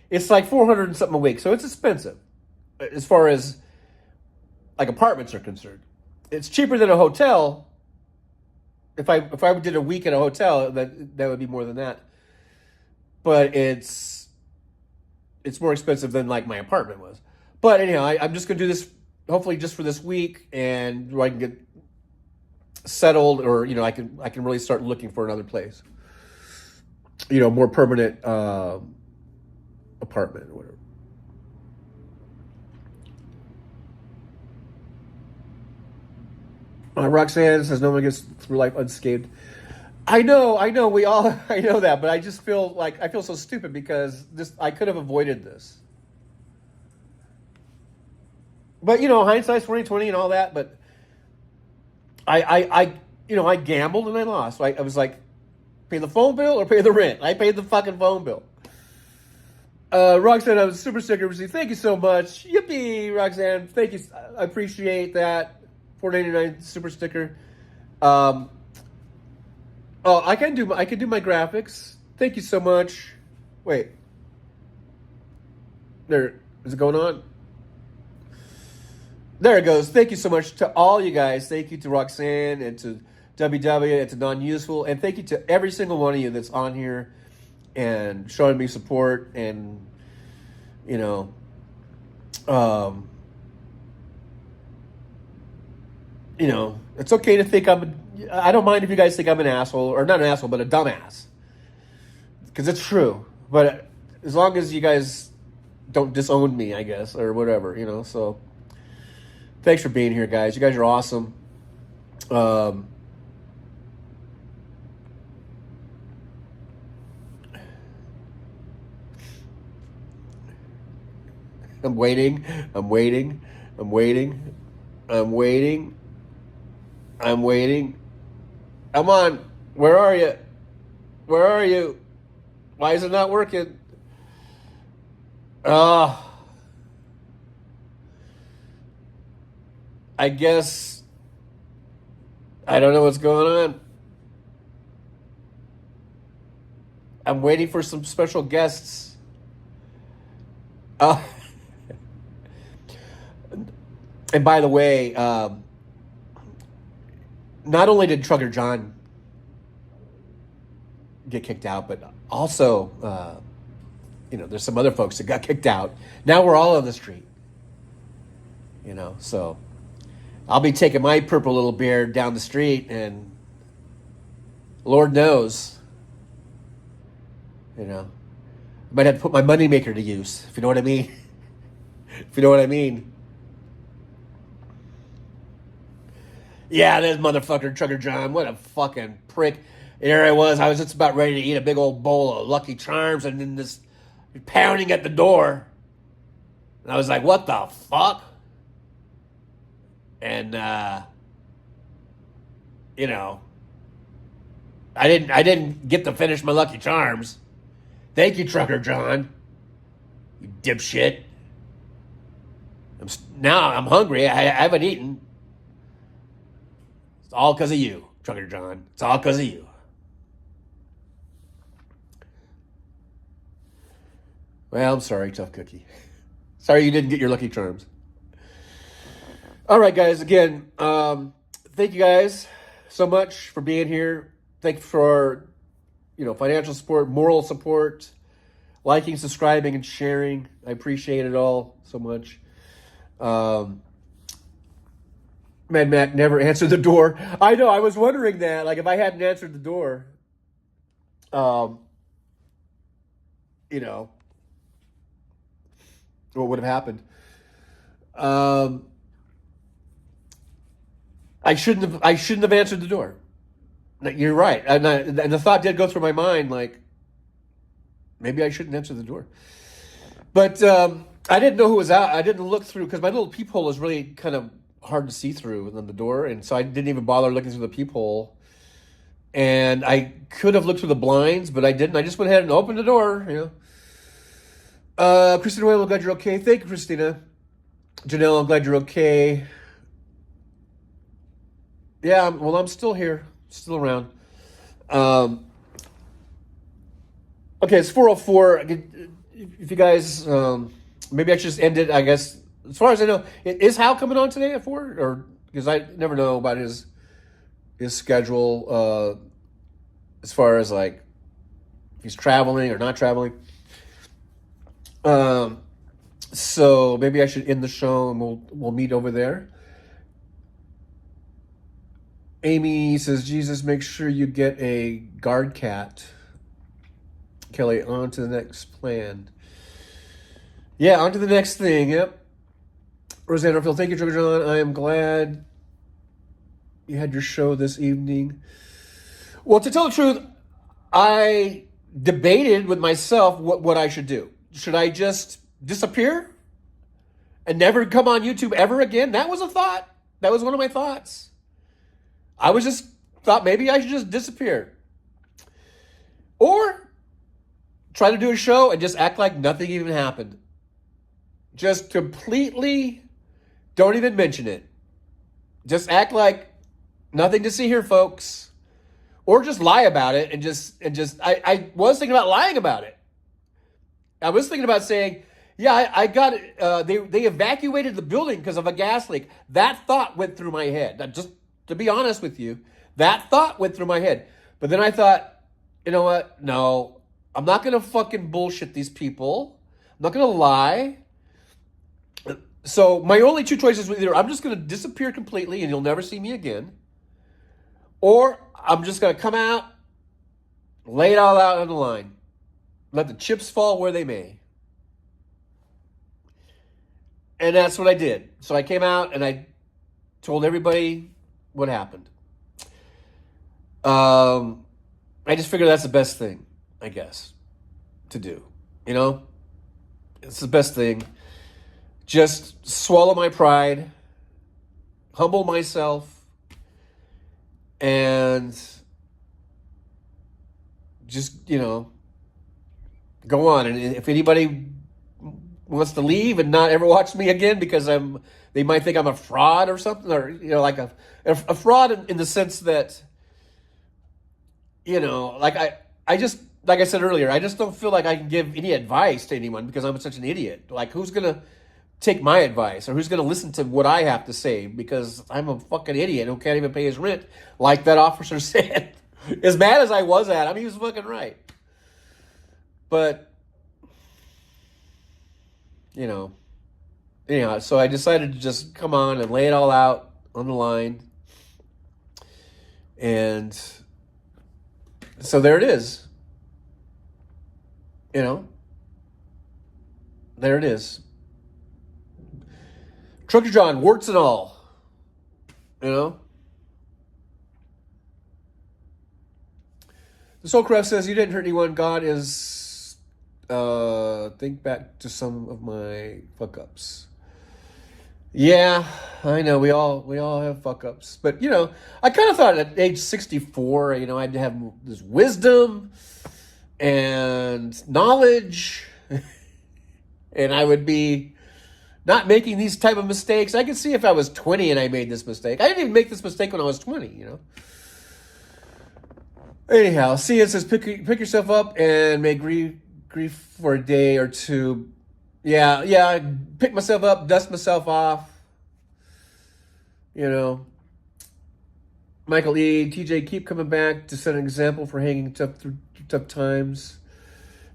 It's like 400 and something a week, so it's expensive as far as like apartments are concerned. It's cheaper than a hotel. If I did a week in a hotel, that would be more than that. But it's more expensive than like my apartment was. But anyhow, I'm just gonna do this hopefully just for this week, and where I can get settled, or I can really start looking for another place. More permanent apartment or whatever. Roxanne says no one gets through life unscathed. I know, we all, I know that, but I just feel like I feel so stupid because I could have avoided this. But hindsight's 20/20 and all that. But I gambled and I lost. I was like, pay the phone bill or pay the rent. I paid the fucking phone bill. Roxanne, I was super sticker received. Thank you so much. Yippee, Roxanne. Thank you. I appreciate that. $4.99 super sticker. I can do my graphics. Thank you so much. Wait. There, is it going on? There it goes. Thank you so much to all you guys. Thank you to Roxanne and to WW and to Non-Useful. And thank you to every single one of you that's on here and showing me support. And, it's okay to think I don't mind if you guys think I'm an asshole, or not an asshole, but a dumbass. Because it's true. But as long as you guys don't disown me, I guess, or whatever, so thanks for being here, guys. You guys are awesome. I'm waiting. Come on. Where are you? Why is it not working? I guess I don't know what's going on. I'm waiting for some special guests. And by the way, not only did Trucker John get kicked out, but also, there's some other folks that got kicked out. Now we're all on the street. So I'll be taking my purple little beard down the street, and Lord knows, I might have to put my moneymaker to use, if you know what I mean. Yeah, this motherfucker, Trucker John, what a fucking prick. And there I was just about ready to eat a big old bowl of Lucky Charms, and then this pounding at the door. And I was like, what the fuck? And, I didn't get to finish my Lucky Charms. Thank you, Trucker John. You dipshit. Now I'm hungry. I haven't eaten. It's all because of you, Trucker John. It's all because of you. Well, I'm sorry, Tough Cookie. Sorry you didn't get your Lucky Charms. All right, guys. Again, thank you guys so much for being here. Thank you for, financial support, moral support, liking, subscribing, and sharing. I appreciate it all so much. Mad Mac never answered the door. I know. I was wondering that. Like, if I hadn't answered the door, what would have happened? I shouldn't have answered the door. You're right, and the thought did go through my mind, like, maybe I shouldn't answer the door. But I didn't know who was out. I didn't look through because my little peephole is really kind of hard to see through on the door, and so I didn't even bother looking through the peephole. And I could have looked through the blinds, but I didn't. I just went ahead and opened the door. Christina, I'm glad you're okay. Thank you, Christina. Janelle, I'm glad you're okay. Yeah, I'm still here, still around. Okay, it's 4:04. If you guys, maybe I should just end it. I guess as far as I know, is Hal coming on today at 4? Or because I never know about his schedule as far as like if he's traveling or not traveling. So maybe I should end the show and we'll meet over there. Amy says, Jesus, make sure you get a guard cat. Kelly, on to the next plan. Yeah, on to the next thing. Yep. Rosanna Phil, thank you, Trigger John. I am glad you had your show this evening. Well, to tell the truth, I debated with myself what I should do. Should I just disappear and never come on YouTube ever again? That was a thought. That was one of my thoughts. I was just thought maybe I should just disappear. Or try to do a show and just act like nothing even happened. Just completely don't even mention it. Just act like nothing to see here, folks. Or just lie about it and just I was thinking about lying about it. I was thinking about saying, yeah, I got it. They evacuated the building because of a gas leak. That thought went through my head. Just to be honest with you, that thought went through my head. But then I thought, you know what? No, I'm not going to fucking bullshit these people. I'm not going to lie. So my only two choices were either I'm just going to disappear completely and you'll never see me again, or I'm just going to come out, lay it all out on the line. Let the chips fall where they may. And that's what I did. So I came out and I told everybody what happened. I just figured that's the best thing, I guess, to do. It's the best thing. Just swallow my pride, humble myself, and just, go on. And if anybody wants to leave and not ever watch me again because they might think I'm a fraud or something, or, like a fraud in the sense that, like I said earlier, I just don't feel like I can give any advice to anyone because I'm such an idiot. Like, who's going to take my advice or who's going to listen to what I have to say because I'm a fucking idiot who can't even pay his rent, like that officer said. As mad as I was at him, he was fucking right. But, anyhow, so I decided to just come on and lay it all out on the line. And so there it is. There it is. Trucker John, warts and all. The Soulcraft says, you didn't hurt anyone. God is, think back to some of my fuck-ups. Yeah, I know we all have fuck ups, but I kind of thought at age 64, I'd have this wisdom and knowledge, and I would be not making these type of mistakes. I could see if I was 20 and I made this mistake. I didn't even make this mistake when I was 20. Anyhow, see, it says pick yourself up and may grief for a day or two. Yeah, I pick myself up, dust myself off. You know, Michael E. TJ, keep coming back to set an example for hanging tough through tough times.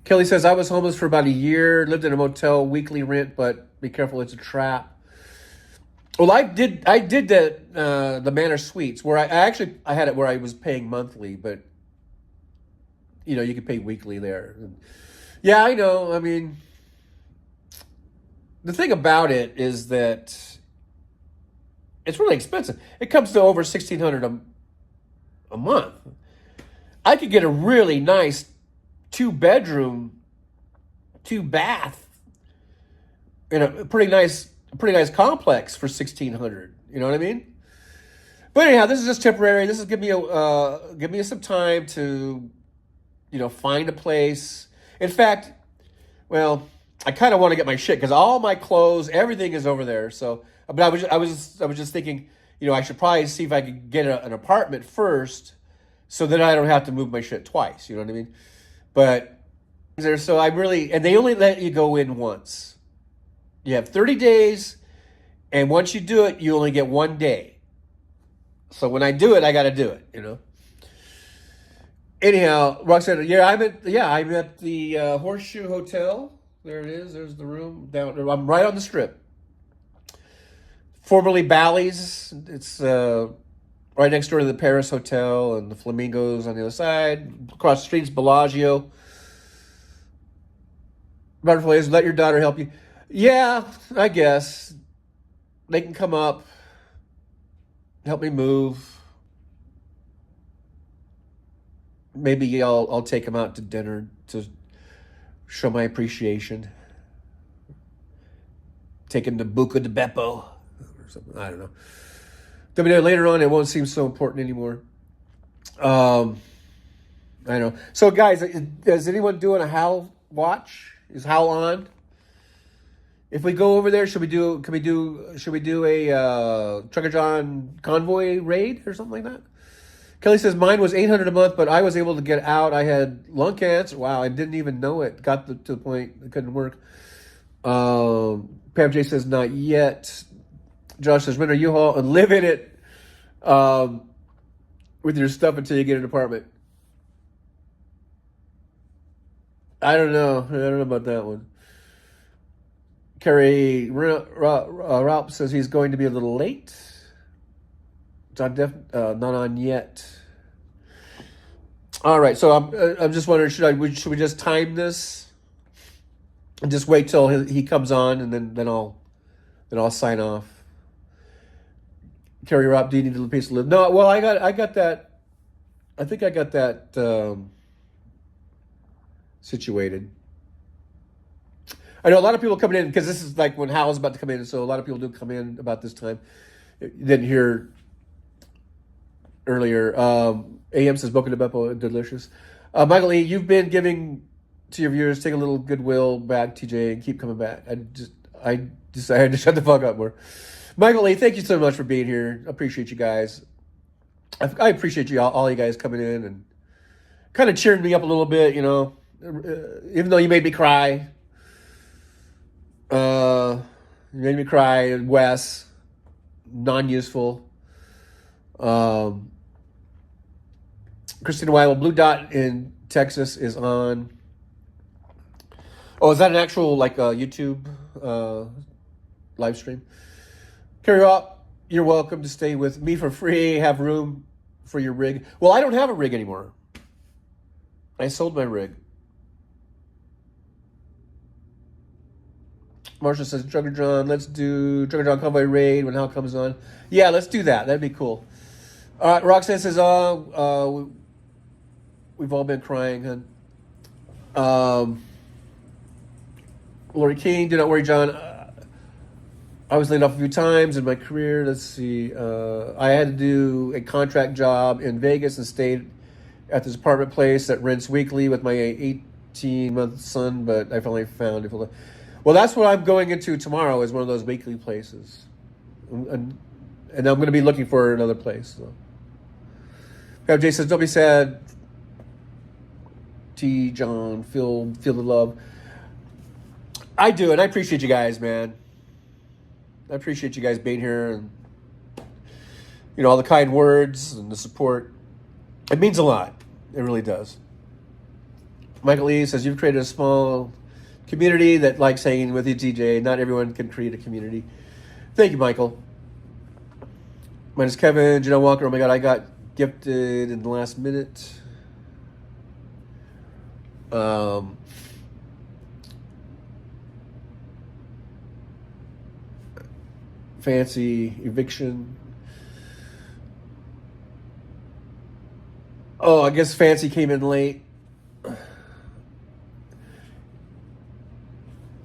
Kelly says, I was homeless for about a year, lived in a motel, weekly rent, but be careful, it's a trap. Well, I did that, the Manor Suites, where I had it where I was paying monthly, but you could pay weekly there. Yeah, I know. I mean, the thing about it is that it's really expensive. It comes to over $1,600 a month. I could get a really nice 2-bedroom, 2-bath in a pretty nice complex for $1,600. You know what I mean? But anyhow, this is just temporary. This is give me some time to find a place. In fact, well, I kind of want to get my shit because all my clothes, everything is over there. So, but I was just thinking, I should probably see if I could get an apartment first, so that I don't have to move my shit twice. You know what I mean? But so and they only let you go in once. You have 30 days, and once you do it, you only get 1 day. So when I do it, I got to do it. Anyhow, Roxanne, I'm at the Horseshoe Hotel. There it is. There's the room down. I'm right on the Strip. Formerly Bally's. It's right next door to the Paris Hotel and the Flamingos on the other side. Across the street is Bellagio. Butterflies, let your daughter help you. Yeah, I guess. They can come up, help me move. Maybe I'll take them out to dinner to show my appreciation. Take them to Buca di Beppo or something. I don't know. Later on, it won't seem so important anymore. I know. So, guys, is anyone doing a Hal watch? Is Hal on? If we go over there, should we do a Trucker John convoy raid or something like that? Kelly says, mine was $800 a month, but I was able to get out. I had lung cancer. Wow, I didn't even know it. Got to the point it couldn't work. Pam J says, not yet. Josh says, rent a U-Haul and live in it with your stuff until you get an apartment. I don't know about that one. Kerry Ralph says he's going to be a little late. Not on yet. All right, so I'm just wondering, should we just time this and just wait till he comes on, and then I'll sign off. Kerry Ralph, do you need a piece to live? No, well, I got that. I think I got that situated. I know a lot of people coming in because this is like when Hal's about to come in, so a lot of people do come in about this time. Didn't hear earlier. AM says Boca de Beppo, delicious. Michael E., you've been giving to your viewers. Take a little goodwill back, TJ, and keep coming back. I decided to shut the fuck up more. Michael E., thank you so much for being here. I appreciate you guys. I appreciate you all you guys coming in and kind of cheering me up a little bit. Even though you made me cry. You made me cry. Wes, non-useful. Christina Weibel, Blue Dot in Texas is on. Oh, is that an actual YouTube live stream? Carry up. You're welcome to stay with me for free. Have room for your rig. Well, I don't have a rig anymore. I sold my rig. Marsha says, Trucker John, let's do Trucker John Convoy Raid when Hal comes on. Yeah, let's do that. That'd be cool. All right, Roxanne says, we've all been crying, huh? Lori King, do not worry, John. I was laid off a few times in my career. Let's see. I had to do a contract job in Vegas and stayed at this apartment place that rents weekly with my 18-month son, but I finally found it. Well, that's what I'm going into tomorrow is one of those weekly places. And I'm going to be looking for another place. So. Jay says, don't be sad. T. John, feel the love. I do, and I appreciate you guys, man. I appreciate you guys being here and, all the kind words and the support. It means a lot. It really does. Michael Lee says, you've created a small community that likes hanging with you, TJ. Not everyone can create a community. Thank you, Michael. My name is Kevin. Janelle Walker. Oh, my God, I got gifted in the last minute. Fancy eviction. Oh, I guess Fancy came in late.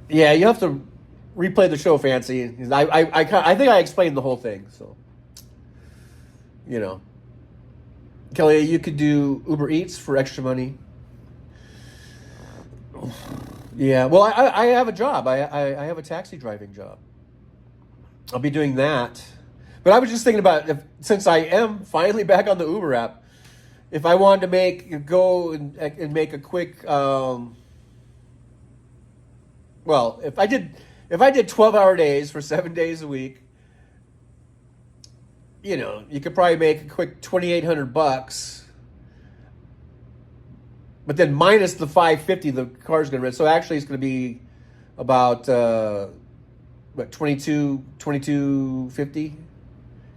Yeah, you have to replay the show, Fancy. I think I explained the whole thing, so Kelly, you could do Uber Eats for extra money. Yeah, well, I have a job. I have a taxi driving job. I'll be doing that. But I was just thinking about since I am finally back on the Uber app, if I wanted to go and make a quick, if I did 12-hour days for 7 days a week, you could probably make a quick $2,800, but then minus the $550 the car's going to rent. So actually, it's going to be about $22.50.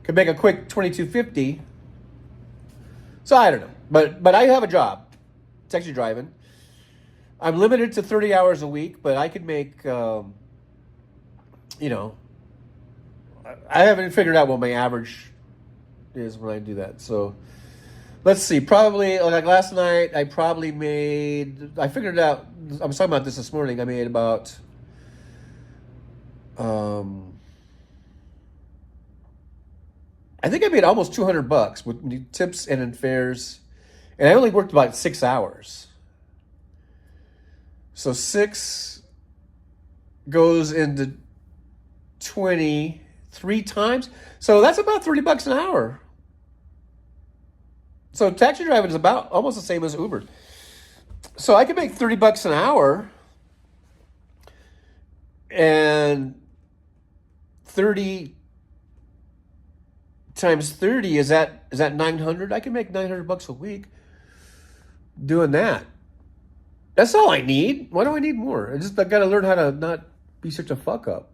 Could make a quick $22.50. So I don't know, but I have a job, taxi driving. I'm limited to 30 hours a week, but I could make, I haven't figured out what my average is when I do that. So let's see. Probably like last night, I figured it out. I was talking about this morning. I made about, I think I made almost $200 with tips and in fares, and I only worked about 6 hours. So 6 goes into 23 times. So that's about $30 an hour. So taxi driving is about almost the same as Uber. So I could make $30 an hour, and 30 times 30 is that 900? I can make $900 a week doing that. That's all I need. Why do I need more? I got to learn how to not be such a fuck up.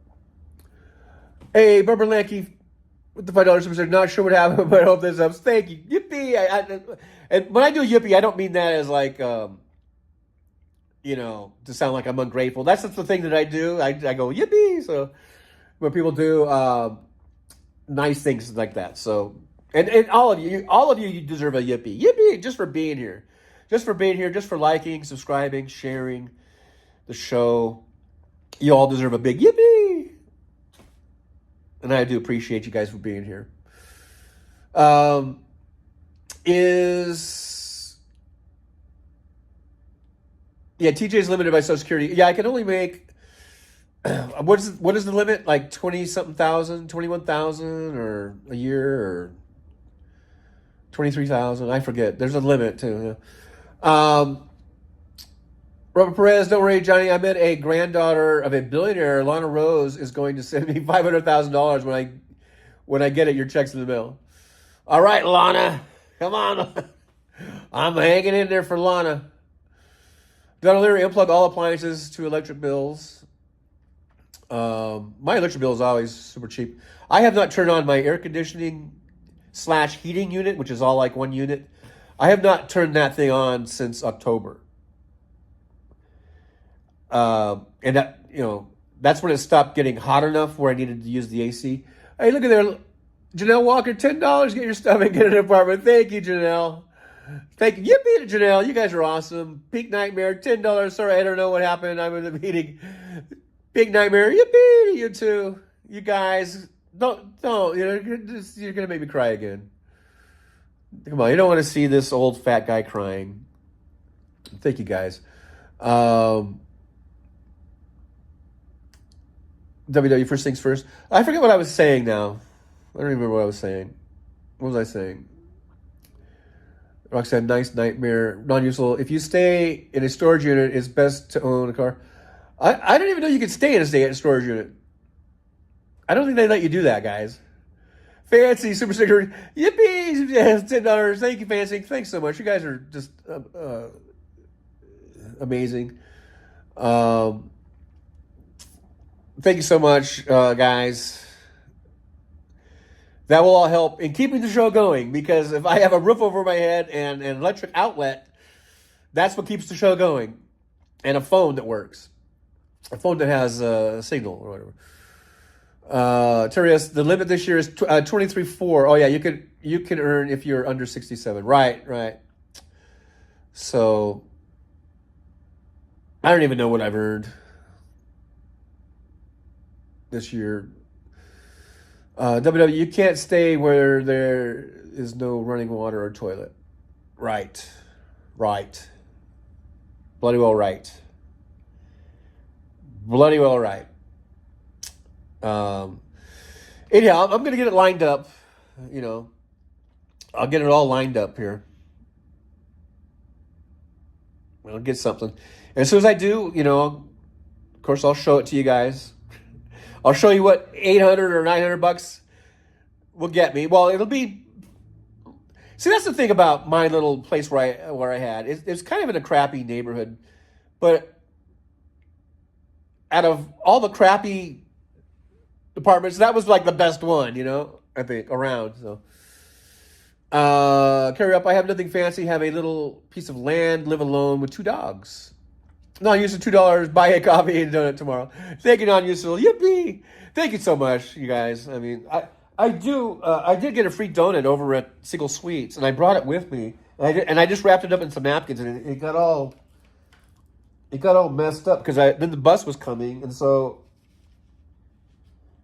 Hey, Barbara Lankey with the $5 super. Not sure what happened, but I hope this helps. Thank you. Yippee. And when I do yippee, I don't mean that as like, to sound like I'm ungrateful. That's just the thing that I do. I go yippee. So when people do nice things like that. So, and all of you deserve a yippee. Yippee just for being here. Just for being here, just for liking, subscribing, sharing the show. You all deserve a big yippee. And I do appreciate you guys for being here. TJ's limited by Social Security. Yeah, I can only make, what is the limit? Like 20-something thousand, 21,000 or a year, or 23,000. I forget. There's a limit too. Yeah. Robert Perez, don't worry, Johnny. I met a granddaughter of a billionaire. Lana Rose is going to send me $500,000 when I get it. Your check's in the mail. All right, Lana, come on. I'm hanging in there for Lana. Don O'Leary, unplug all appliances to electric bills. My electric bill is always super cheap. I have not turned on my air conditioning / heating unit, which is all like one unit. I have not turned that thing on since October. And that, that's when it stopped getting hot enough where I needed to use the AC. Hey, look at there. Janelle Walker, $10. Get your stuff and get an apartment. Thank you, Janelle. Thank you. Yippee to Janelle. You guys are awesome. Pink Nightmare, $10. Sorry, I don't know what happened. I'm in the meeting. Pink Nightmare, yippee to you too. You guys, don't. You're gonna make me cry again. Come on, you don't want to see this old fat guy crying. Thank you, guys. WW, first things first. I forget what I was saying now. I don't remember what I was saying. What was I saying? Roxanne, nice nightmare, non-useful. If you stay in a storage unit, it's best to own a car. I didn't even know you could stay in a storage unit. I don't think they let you do that, guys. Fancy super sticker, yippee! Yes, $10. Thank you, Fancy. Thanks so much. You guys are just amazing. Thank you so much, guys. That will all help in keeping the show going, because if I have a roof over my head and an electric outlet, that's what keeps the show going. And a phone that works. A phone that has a signal or whatever. Terry, the limit this year is 23.4. Oh yeah, you can earn if you're under 67. Right. So I don't even know what I've earned this year. WW, you can't stay where there is no running water or toilet. Right. Bloody well right. Anyhow, I'm going to get it lined up. I'll get it all lined up here. I'll get something. And as soon as I do, of course, I'll show it to you guys. I'll show you what $800 or $900 will get me. Well, it'll be. See, that's the thing about my little place where I had. It's kind of in a crappy neighborhood, but out of all the crappy apartments, that was like the best one, I think, around. So, carry up. I have nothing fancy. Have a little piece of land. Live alone with 2 dogs. Non-useful $2. Buy a coffee and donut tomorrow. Thank you, non-useful. Yippee! Thank you so much, you guys. I mean, I did get a free donut over at Single Sweets, and I brought it with me, and I just wrapped it up in some napkins, and it got all messed up because then the bus was coming, and so.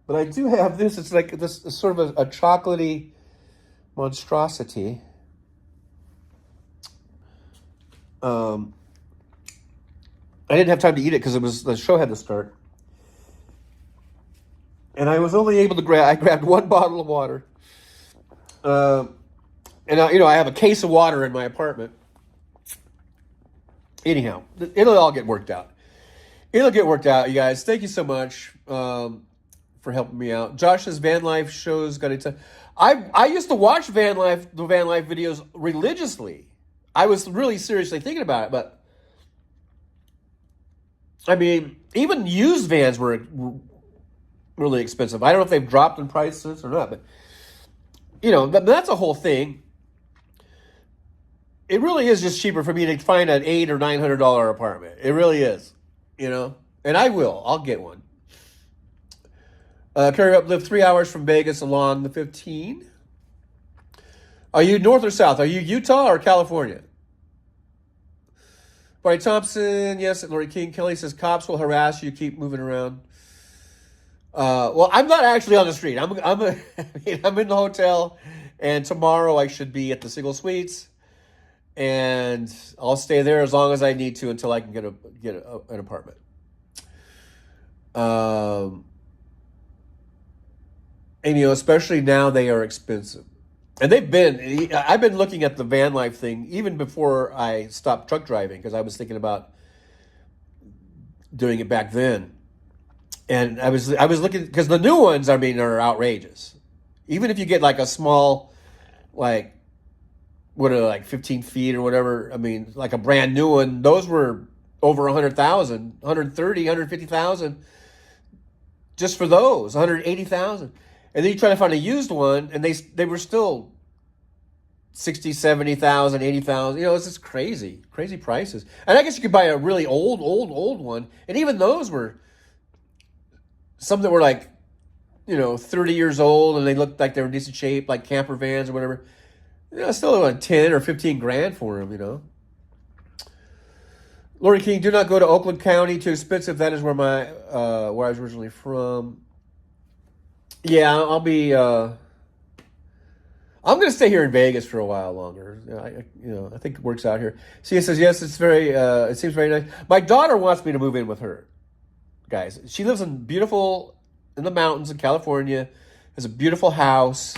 But I do have this. It's like this sort of a chocolatey monstrosity. I didn't have time to eat it because the show had to start, and I was only able to I grabbed 1 bottle of water, and I have a case of water in my apartment. Anyhow, it'll all get worked out. It'll get worked out, you guys. Thank you so much for helping me out. Josh's van life shows got to. I used to watch the van life videos religiously. I was really seriously thinking about it, but. I mean, even used vans were really expensive. I don't know if they've dropped in prices or not, but that's a whole thing. It really is just cheaper for me to find an $800 or $900 apartment. It really is, and I'll get one. Carry up, live 3 hours from Vegas along the 15. Are you north or south? Are you Utah or California? Barney Thompson, yes, and Lori King. Kelly says cops will harass you. Keep moving around. Well, I'm not actually on the street. I'm in the hotel, and tomorrow I should be at the Single Suites, and I'll stay there as long as I need to until I can get an apartment. And especially now they are expensive. And I've been looking at the van life thing even before I stopped truck driving because I was thinking about doing it back then. And I was looking because the new ones, are outrageous. Even if you get like a small, like 15 feet or whatever. Like a brand new one, those were over 100,000, 130, 150,000 just for those, 180,000. And then you try to find a used one, and they were still 60, 70,000, 80,000. It's just crazy prices. And I guess you could buy a really old one, and even those were some that were 30 years old, and they looked like they were in decent shape, like camper vans or whatever. Still like 10 or 15 grand for them. Lori King, do not go to Oakland County. Too expensive. That is where I was originally from. Yeah, I'll be. I'm going to stay here in Vegas for a while longer. I think it works out here. Sia says yes. It's very. It seems very nice. My daughter wants me to move in with her, guys. She lives in the mountains in California. Has a beautiful house.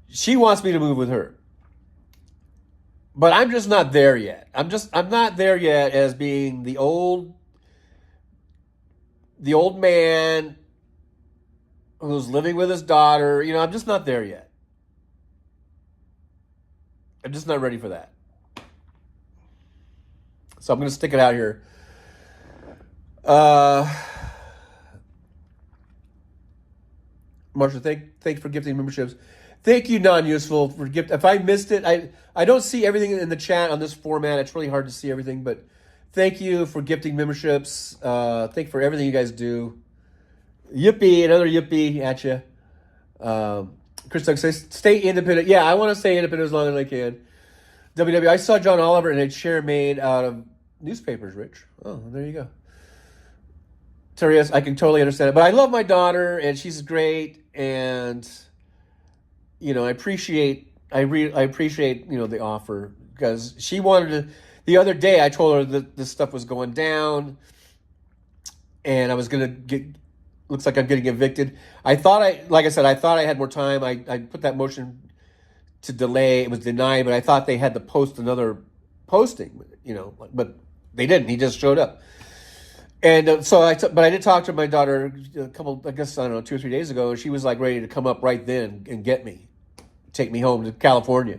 She wants me to move with her, but I'm just not there yet. I'm not there yet as being the old man who's living with his daughter. I'm just not there yet. I'm just not ready for that. So I'm going to stick it out here. Marsha, thanks for gifting memberships. Thank you, non-useful, for gift. If I missed it, I don't see everything in the chat on this format. It's really hard to see everything, but thank you for gifting memberships. Thank you for everything you guys do. Yippee, another yippee at you. Chris Doug says, stay independent. Yeah, I want to stay independent as long as I can. WW, I saw John Oliver and a chair made out of newspapers, Rich. Oh, there you go. Terry, yes, I can totally understand it. But I love my daughter, and she's great. And, I appreciate the offer, because she wanted to. The other day, I told her that this stuff was going down, and I was going to get. Looks like I'm getting evicted. Like I said, I thought I had more time. I put that motion to delay. It was denied, but I thought they had to post another posting, but they didn't. He just showed up. And but I did talk to my daughter a couple, I guess, I don't know, 2 or 3 days ago, and she was like ready to come up right then and get me, take me home to California,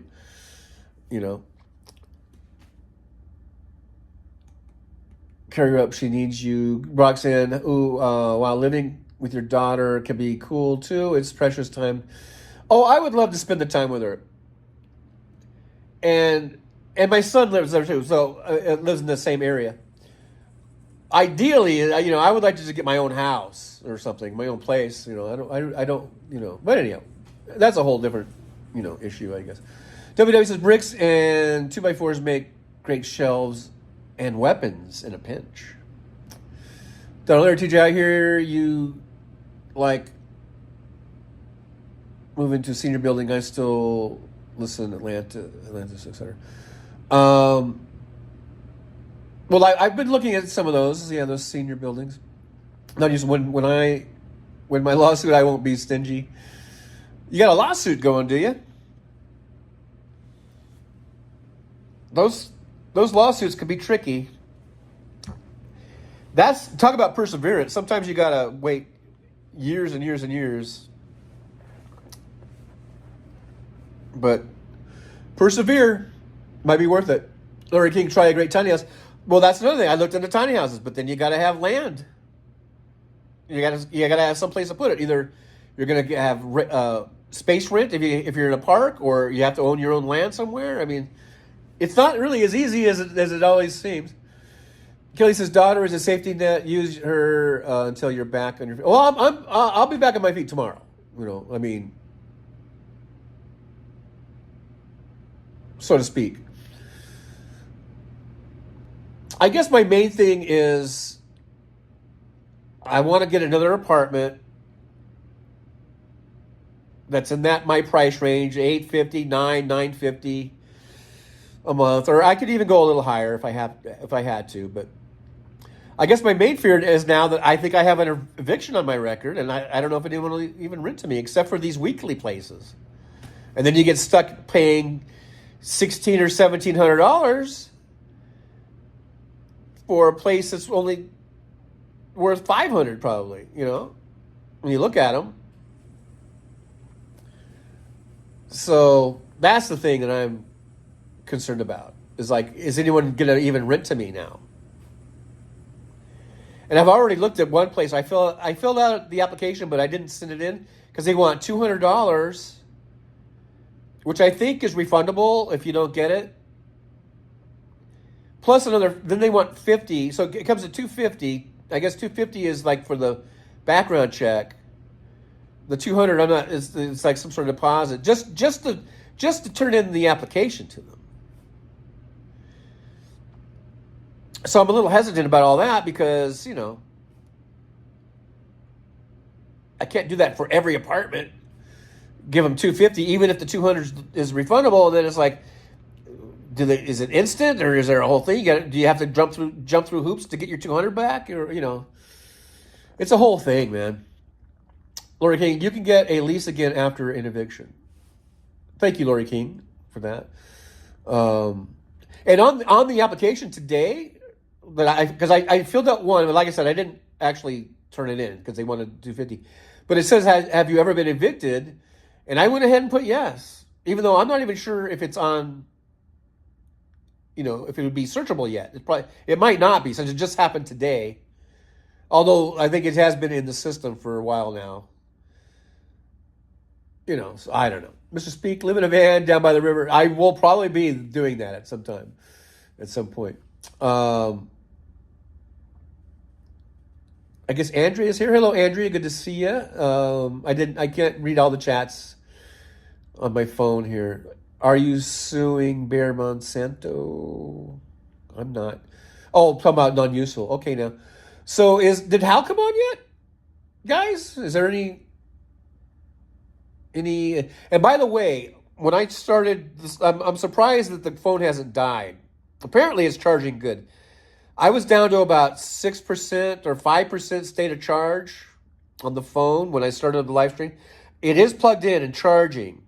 Carry her up, she needs you. Roxanne, while living with your daughter can be cool too. It's precious time. Oh, I would love to spend the time with her. And my son lives there too, so lives in the same area. Ideally, I would like to just get my own house or something, my own place. I don't. But anyhow, that's a whole different, issue, I guess. WW says bricks and 2x4s make great shelves and weapons in a pinch. Donald Larry TJ, I hear you like moving to senior building. I still listen Atlantis, etc. Well, I've been looking at some of those. Yeah, those senior buildings. Not just when my lawsuit, I won't be stingy. You got a lawsuit going, do you? Those lawsuits can be tricky. Talk about perseverance. Sometimes you gotta wait years and years and years. But persevere. Might be worth it. Larry King, try a great tiny house. Well, that's another thing. I looked into tiny houses, but then you got to have land. You got to have some place to put it. Either you're going to have space rent if you're in a park, or you have to own your own land somewhere. I mean, it's not really as easy as it always seems. Kelly says, daughter is a safety net. Use her until you're back on your feet. Well, I'll be back on my feet tomorrow. So to speak. I guess my main thing is I want to get another apartment that's in my price range, $850, $950 a month, or I could even go a little higher if I had to. But I guess my main fear is now that I think I have an eviction on my record, and I don't know if anyone will even rent to me except for these weekly places, and then you get stuck paying $1,600 or $1,700 for a place that's only worth $500, probably. When you look at them. So that's the thing that I'm concerned about. Is anyone going to even rent to me now? And I've already looked at one place. I filled out the application, but I didn't send it in because they want $200, which I think is refundable if you don't get it. Plus then they want $50, so it comes to $250. I guess $250 is like for the background check. The $200, it's like some sort of deposit, just to turn in the application to them. So I'm a little hesitant about all that because I I can't do that for every apartment. Give them $250, even if the $200 is refundable. Then it's like, is it instant, or is there a whole thing? Do you have to jump through hoops to get your $200 back, or it's a whole thing, man. Lori King, you can get a lease again after an eviction. Thank you, Lori King, for that. And on the application today, because I filled out one, but like I said, I didn't actually turn it in because they wanted $250. But it says, have you ever been evicted? And I went ahead and put yes, even though I'm not even sure if it's on, if it would be searchable yet. It might not be, since it just happened today. Although I think it has been in the system for a while now. So I don't know. Mr. Speak, live in a van down by the river. I will probably be doing that at some point. I guess Andrea is here. Hello, Andrea. Good to see you. I can't read all the chats on my phone here. Are you suing Bear Monsanto? I'm not. Oh, talking about non-useful. Okay, now. So did Hal come on yet, guys? Is there any? And by the way, when I started this, I'm surprised that the phone hasn't died. Apparently, it's charging good. I was down to about 6% or 5% state of charge on the phone when I started the live stream. It is plugged in and charging,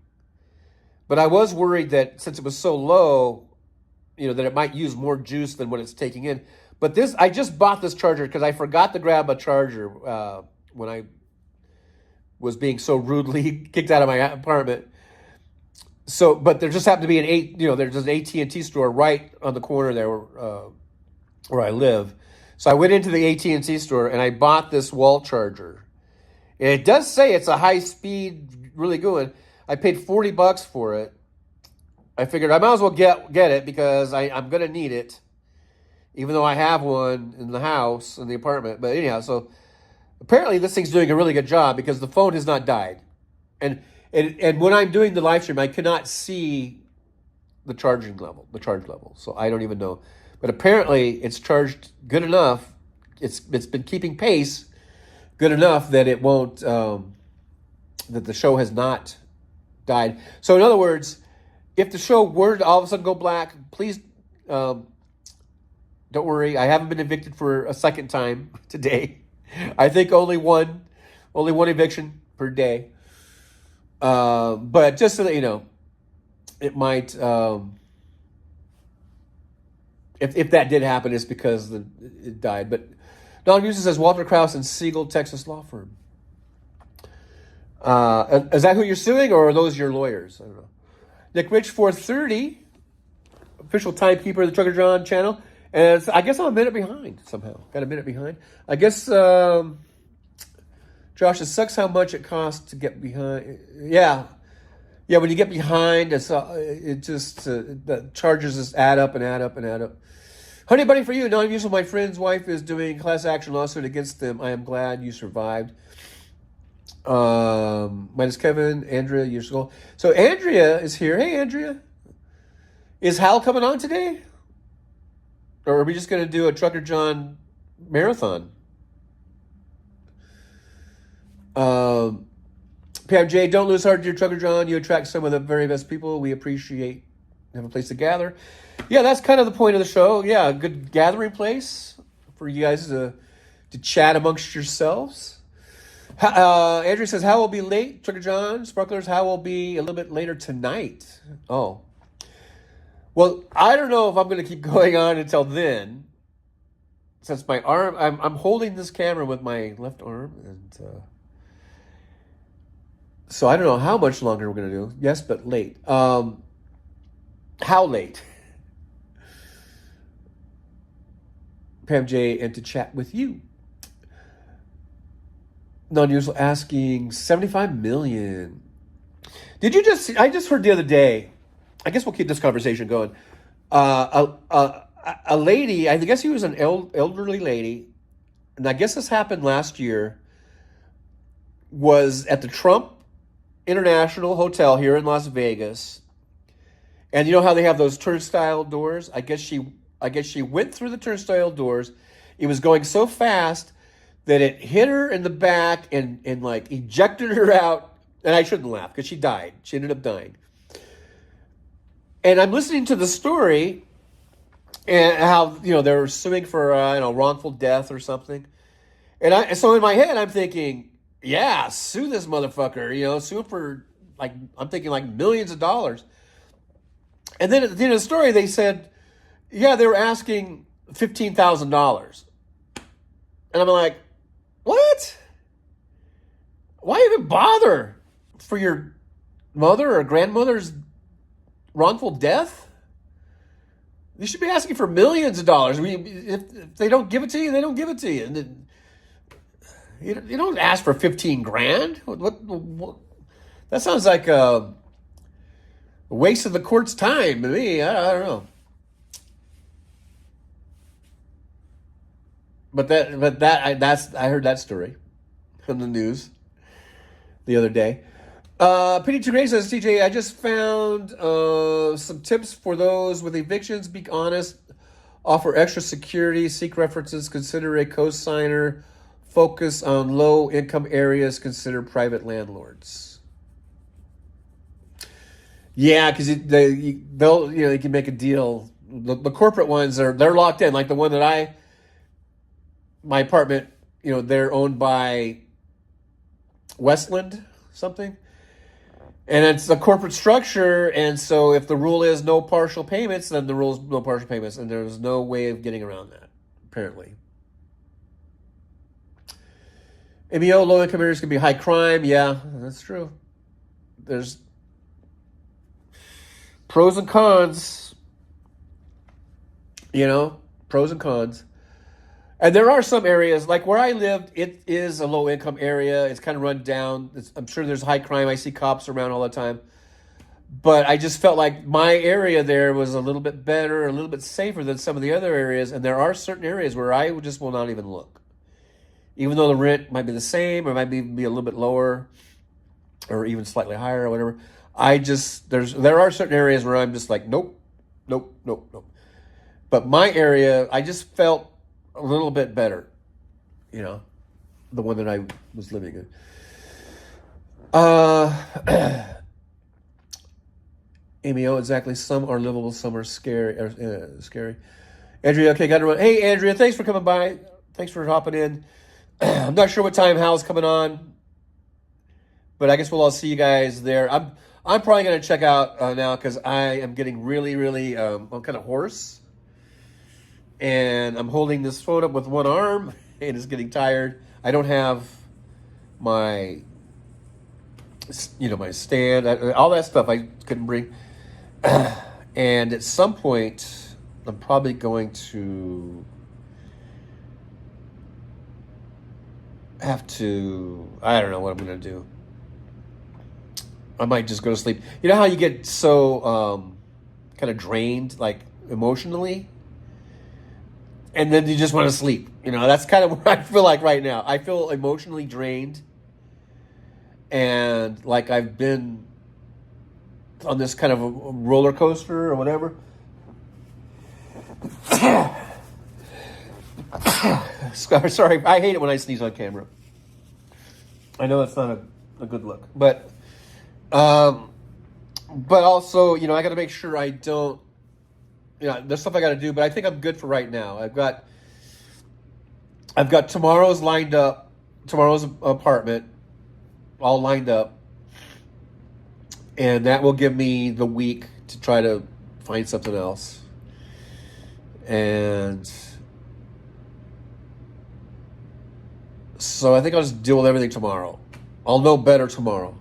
but I was worried that since it was so low, that it might use more juice than what it's taking in. But I just bought this charger because I forgot to grab a charger when I was being so rudely kicked out of my apartment. So, but there just happened to be there's an AT&T store right on the corner there where I live. So I went into the AT&T store and I bought this wall charger. And it does say it's a high speed, really good. I paid $40 for it. I figured I might as well get it because I'm going to need it, even though I have one in the house, in the apartment. But anyhow, so apparently this thing's doing a really good job because the phone has not died. And when I'm doing the live stream, I cannot see the charge level. So I don't even know. But apparently it's charged good enough. It's been keeping pace good enough that it won't, that the show has not died. So in other words, if the show were to all of a sudden go black, please don't worry. I haven't been evicted for a second time today. I think only one eviction per day. But just so that you know, it might, if that did happen, it's because it died. But Don Musa says Walter Krauss and Siegel, Texas law firm. Is that who you're suing, or are those your lawyers? I don't know. Nick Rich 430, official timekeeper of the Trucker John channel. And I guess I'm a minute behind somehow. Got a minute behind. I guess, Josh, it sucks how much it costs to get behind. Yeah, when you get behind, it just, the charges just add up and add up and add up. Honey Bunny for you. Non-usual, my friend's wife is doing class action lawsuit against them. I am glad you survived. Minus Kevin, Andrea, your school. So Andrea is here. Hey, Andrea. Is Hal coming on today? Or are we just going to do a Trucker John marathon? Pam J, don't lose heart, dear Trucker John. You attract some of the very best people. We appreciate have a place to gather. Yeah, that's kind of the point of the show. Yeah, a good gathering place for you guys to chat amongst yourselves. Andrew says, how will be late? Trucker John, Sparklers, how will be a little bit later tonight? Oh. Well, I don't know if I'm going to keep going on until then. Since my arm, I'm holding this camera with my left arm. And so I don't know how much longer we're going to do. Yes, but late. How late? Pam J, and to chat with you. Non-usual asking 75 million. Did you just see? I just heard the other day. I guess we'll keep this conversation going. A lady, I guess he was an elderly lady, and I guess this happened last year, was at the Trump International Hotel here in Las Vegas. And you know how they have those turnstile doors? I guess she went through the turnstile doors. It was going so fast that it hit her in the back and like ejected her out. And I shouldn't laugh because she died. She ended up dying. And I'm listening to the story and how, they were suing for, wrongful death or something. And so in my head, I'm thinking, yeah, sue this motherfucker, sue him for I'm thinking like millions of dollars. And then at the end of the story, they said, yeah, they were asking $15,000. And I'm like, what? Why even bother for your mother or grandmother's wrongful death? You should be asking for millions of dollars. If they don't give it to you, they don't give it to you. And then, you don't ask for 15 grand. What? That sounds like a waste of the court's time to me. I don't know. But I heard that story from the news the other day. Penny Tugray says, TJ, I just found some tips for those with evictions. Be honest, offer extra security, seek references, consider a co-signer, focus on low income areas, consider private landlords. Yeah, because they'll they can make a deal. The corporate ones they're locked in. Like the one that my apartment, they're owned by Westland something. And it's a corporate structure, and so if the rule is no partial payments, then the rule is no partial payments, and there's no way of getting around that, apparently. MEO, low-income areas can be high crime. Yeah, that's true. There's pros and cons, pros and cons. And there are some areas, like where I lived, it is a low-income area. It's kind of run down. I'm sure there's high crime. I see cops around all the time. But I just felt like my area there was a little bit better, a little bit safer than some of the other areas. And there are certain areas where I just will not even look. Even though the rent might be the same or might be a little bit lower or even slightly higher or whatever. There are certain areas where I'm just like, nope. But my area, I just felt a little bit better, the one that I was living in. Amy, exactly. Some are livable, some are scary. Andrea, okay, got to run. Hey, Andrea, thanks for coming by. Thanks for hopping in. I'm not sure what time Hal's coming on, but I guess we'll all see you guys there. I'm probably going to check out now because I am getting really, really, I'm kind of hoarse. And I'm holding this phone up with one arm and it's getting tired. I don't have my, my stand, all that stuff I couldn't bring. And at some point, I'm probably going to have to, I don't know what I'm going to do. I might just go to sleep. You know how you get so kind of drained, like emotionally? And then you just want to sleep. That's kind of what I feel like right now. I feel emotionally drained. And like I've been on this kind of a roller coaster or whatever. Sorry, I hate it when I sneeze on camera. I know that's not a good look. But also, I got to make sure I don't, there's stuff I got to do, but I think I'm good for right now. I've got tomorrow's lined up, tomorrow's apartment all lined up, and that will give me the week to try to find something else. And so I think I'll just deal with everything tomorrow. I'll know better tomorrow,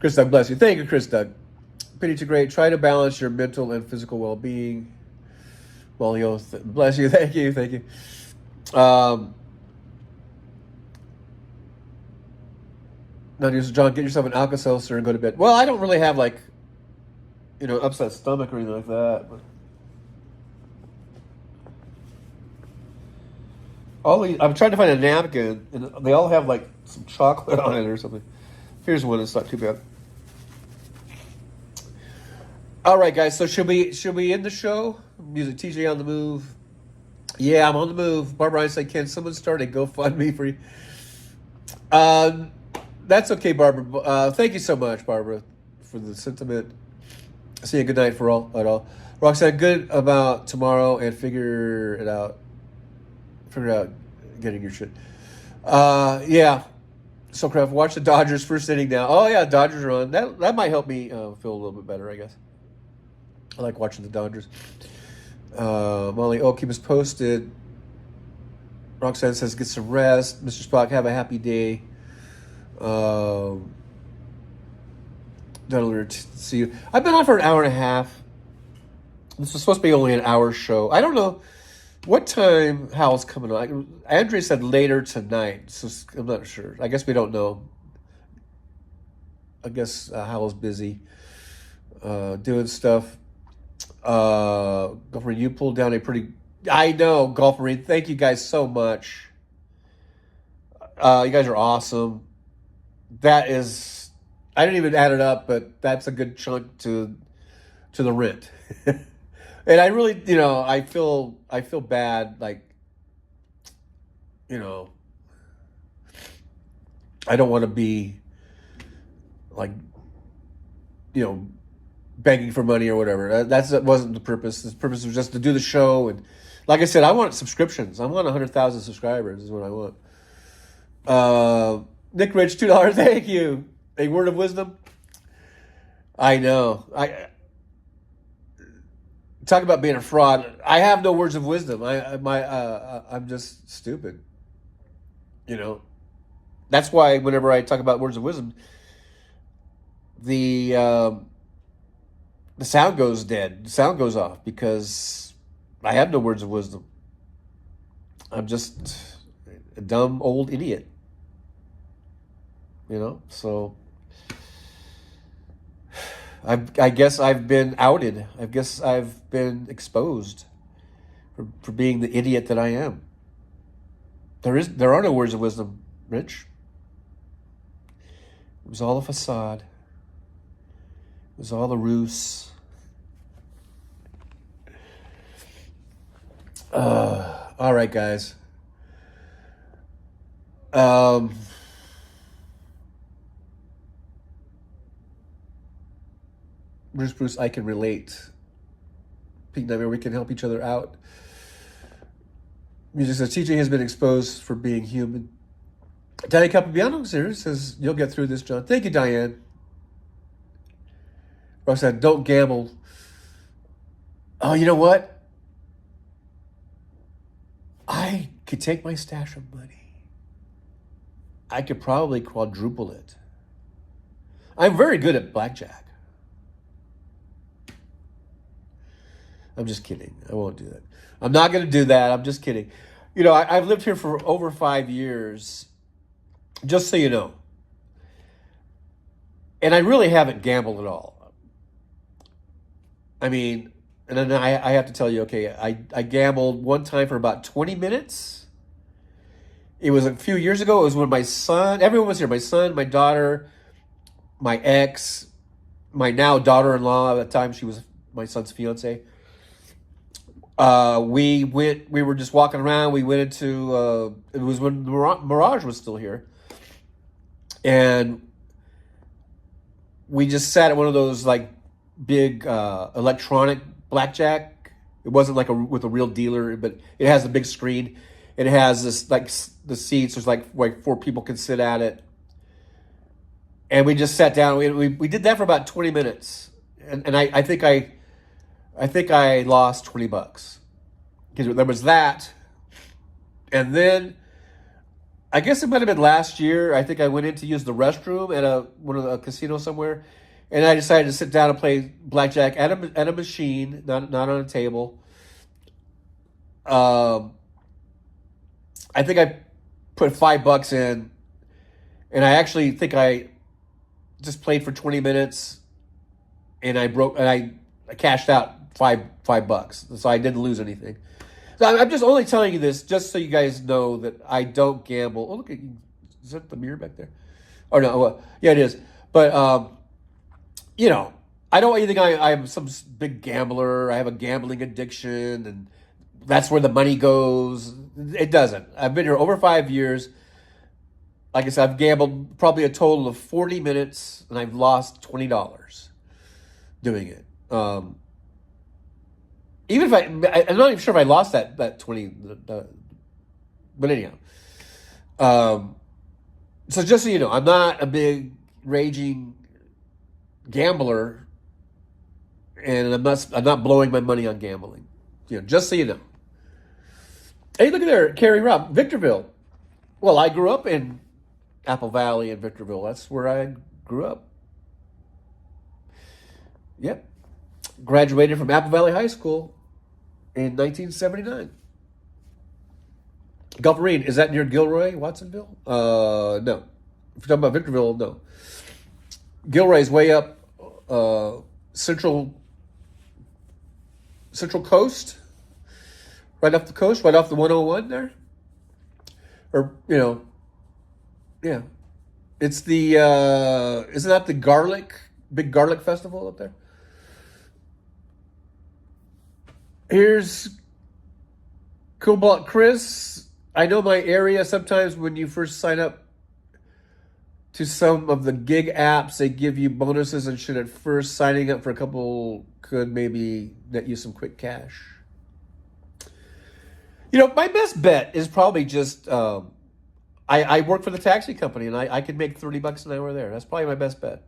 Chris Doug, bless you. Thank you, Chris Doug. Penny to great. Try to balance your mental and physical well-being. Well, bless you. Thank you. Now, John, get yourself an Alka-Seltzer and go to bed. Well, I don't really have upset stomach or anything like that. But I'm trying to find a napkin, and they all have some chocolate on it or something. Here's one that's not too bad. All right, guys. So should we end the show? Music, TJ on the move. Yeah, I'm on the move. Barbara Einstein, can someone start a GoFundMe for you? Uh, that's okay, Barbara. Thank you so much, Barbara, for the sentiment. See you. Good night for all at all. Roxanne, good about tomorrow and figure it out. Figure out getting your shit. Yeah. So, Craft, watch the Dodgers first inning now. Oh yeah, Dodgers are on. That might help me feel a little bit better, I guess. I like watching the Dodgers. Molly, oh, keep us posted. Roxanne says, get some rest. Mr. Spock, have a happy day. See you. I've been on for an hour and a half. This was supposed to be only an hour show. I don't know what time Hal's coming on. Andrea said later tonight, so I'm not sure. I guess we don't know. I guess Hal's busy doing stuff. Golfer, you pulled down a pretty... I know, Golfer, thank you guys so much. You guys are awesome. That is... I didn't even add it up, but that's a good chunk to the rent. And I really, I feel bad, like, I don't want to be like, begging for money or whatever. That wasn't the purpose. The purpose was just to do the show, and like I said, I want subscriptions. I want 100,000 subscribers is what I want. Nick Rich, $2. Thank you. A word of wisdom. I know. Talk about being a fraud. I have no words of wisdom. I'm just stupid. That's why whenever I talk about words of wisdom, the sound goes dead. The sound goes off because I have no words of wisdom. I'm just a dumb old idiot. So I guess I've been outed. I guess I've been exposed for being the idiot that I am. There are no words of wisdom, Rich. It was all a facade. It was all a ruse. All right, guys. Bruce, I can relate. Pink Nightmare, we can help each other out. Music says, TJ has been exposed for being human. Diane Capobiano says, you'll get through this, John. Thank you, Diane. Roxanne, don't gamble. Oh, you know what? I could take my stash of money. I could probably quadruple it. I'm very good at blackjack. I'm just kidding. I won't do that. I'm not going to do that. I'm just kidding. I've lived here for over 5 years, just so you know. And I really haven't gambled at all. I mean, and then I have to tell you, okay, I gambled one time for about 20 minutes. It was a few years ago. It was when everyone was here. My son, my daughter, my ex, my now daughter-in-law. At the time, she was my son's fiance. We were just walking around. We went into, it was when Mirage was still here. And we just sat at one of those like big, electronic blackjack. It wasn't like with a real dealer, but it has a big screen. It has this, like the seats, there's like 4 people can sit at it. And we just sat down. We did that for about 20 minutes. And I think I lost $20 because there was that, and then I guess it might have been last year. I think I went in to use the restroom at a casino somewhere, and I decided to sit down and play blackjack at a machine, not on a table. I think I put $5 in, and I actually think I just played for 20 minutes, and I cashed out $5, so I didn't lose anything. So I'm just only telling you this just so you guys know that I don't gamble. Oh, look at you. Is that the mirror back there? Oh no, yeah, it is. But I don't want you to think I'm some big gambler. I have a gambling addiction, and that's where the money goes. It doesn't. I've been here over 5 years. Like I said, I've gambled probably a total of 40 minutes, and I've lost $20 doing it. Even if I'm not even sure if I lost that 20, but anyhow. So just so you know, I'm not a big raging gambler, and I'm not blowing my money on gambling. Just so you know. Hey, look at there, Carrie Rob, Victorville. Well, I grew up in Apple Valley and Victorville. That's where I grew up. Yep. Graduated from Apple Valley High School in 1979. Gulf Marine, is that near Gilroy, Watsonville? No. If you're talking about Victorville, no. Gilroy's way up central coast, right off the coast, right off the 101 there. Or, yeah. It's the, isn't that the big garlic festival up there? Here's Cobalt Chris. I know my area. Sometimes when you first sign up to some of the gig apps, they give you bonuses, and should at first signing up for a couple could maybe net you some quick cash. My best bet is probably just I work for the taxi company, and I could make $30 an hour there. That's probably my best bet.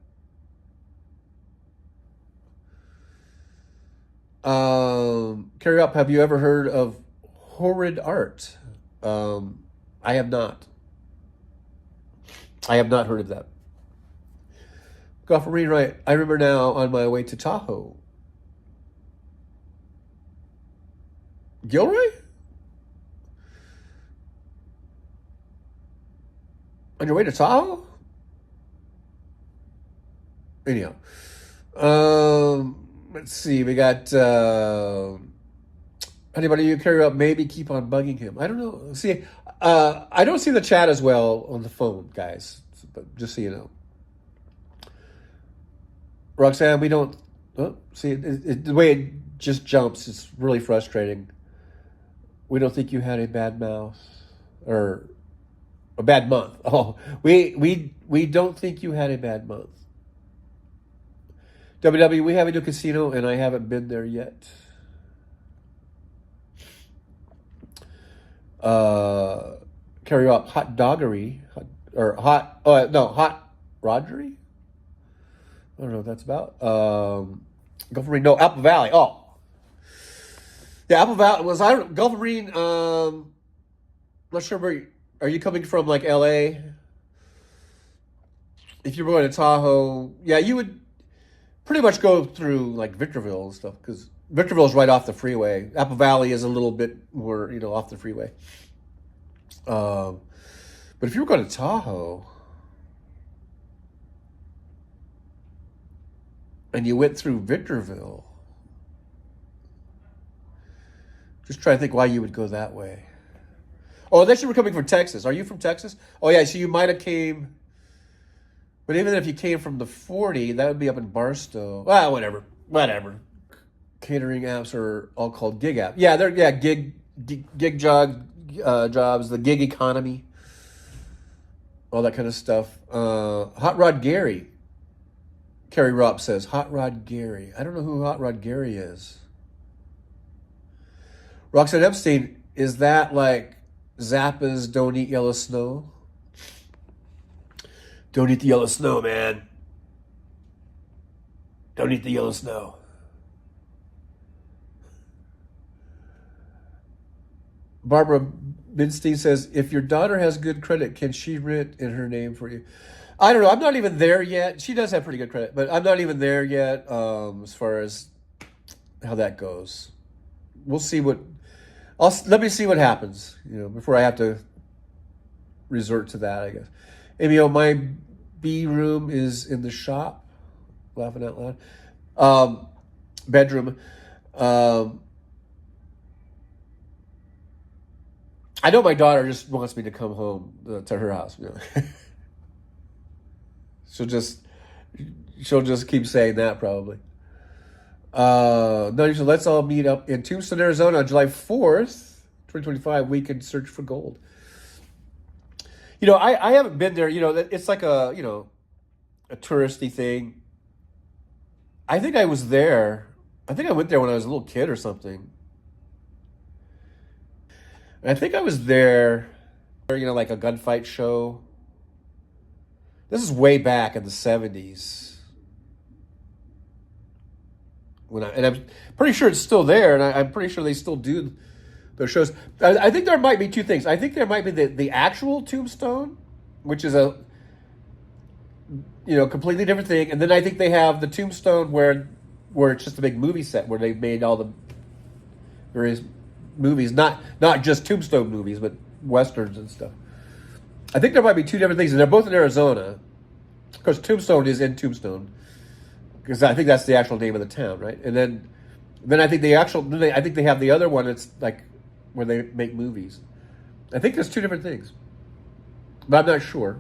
Carry up. Have you ever heard of horrid art? I have not. I have not heard of that. Golf Marine, right? I remember now on my way to Tahoe. Gilroy? On your way to Tahoe? Anyhow. Let's see. We got anybody you carry up, maybe keep on bugging him. I don't know. See, I don't see the chat as well on the phone, guys. But just so you know. Roxanne, we don't... Oh, see, the way it just jumps, it's really frustrating. We don't think you had a bad mouth. Or a bad month. Oh, we don't think you had a bad month. WW, we have a new casino, and I haven't been there yet. Carry up hot doggery, hot rodgery. I don't know what that's about. Gulf Marine, no, Apple Valley. Oh, yeah, Apple Valley was Gulf Marine. Not sure where. Are you coming from, like LA? If you're going to Tahoe, yeah, you would pretty much go through like Victorville and stuff, because Victorville is right off the freeway. Apple Valley is a little bit more, off the freeway. But if you were going to Tahoe and you went through Victorville, just try to think why you would go that way. Oh, unless you were coming from Texas. Are you from Texas? Oh, yeah, so you might have came... But even if you came from the 40, that would be up in Barstow. Well, whatever. Catering apps are all called gig apps. Yeah, they're gig jobs, the gig economy, all that kind of stuff. Hot Rod Gary. Kerry Ropp says, Hot Rod Gary. I don't know who Hot Rod Gary is. Roxanne Epstein, is that like Zappa's Don't Eat Yellow Snow? Don't eat the yellow snow, man. Don't eat the yellow snow. Barbara Binstein says, if your daughter has good credit, can she rent in her name for you? I don't know. I'm not even there yet. She does have pretty good credit, but I'm not even there yet as far as how that goes. We'll see let me see what happens, before I have to resort to that, I guess. Amy, my B room is in the shop. Laughing out loud. Bedroom. I know my daughter just wants me to come home to her house. She'll just keep saying that probably. No, so let's all meet up in Tombstone, Arizona on July 4th, 2025. We can search for gold. I haven't been there. It's like a touristy thing. I think I was there. I think I went there when I was a little kid or something. And I think I was there, like a gunfight show. This is way back in the 70s. And I'm pretty sure it's still there, and I'm pretty sure they still do those shows. I think there might be two things. I think there might be the actual Tombstone, which is a completely different thing, and then I think they have the Tombstone where it's just a big movie set where they made all the various movies, not just Tombstone movies, but westerns and stuff. I think there might be two different things, and they're both in Arizona. Of course, Tombstone is in Tombstone, because I think that's the actual name of the town, right? And then I think I think they have the other one. It's like where they make movies. I think there's two different things, but I'm not sure.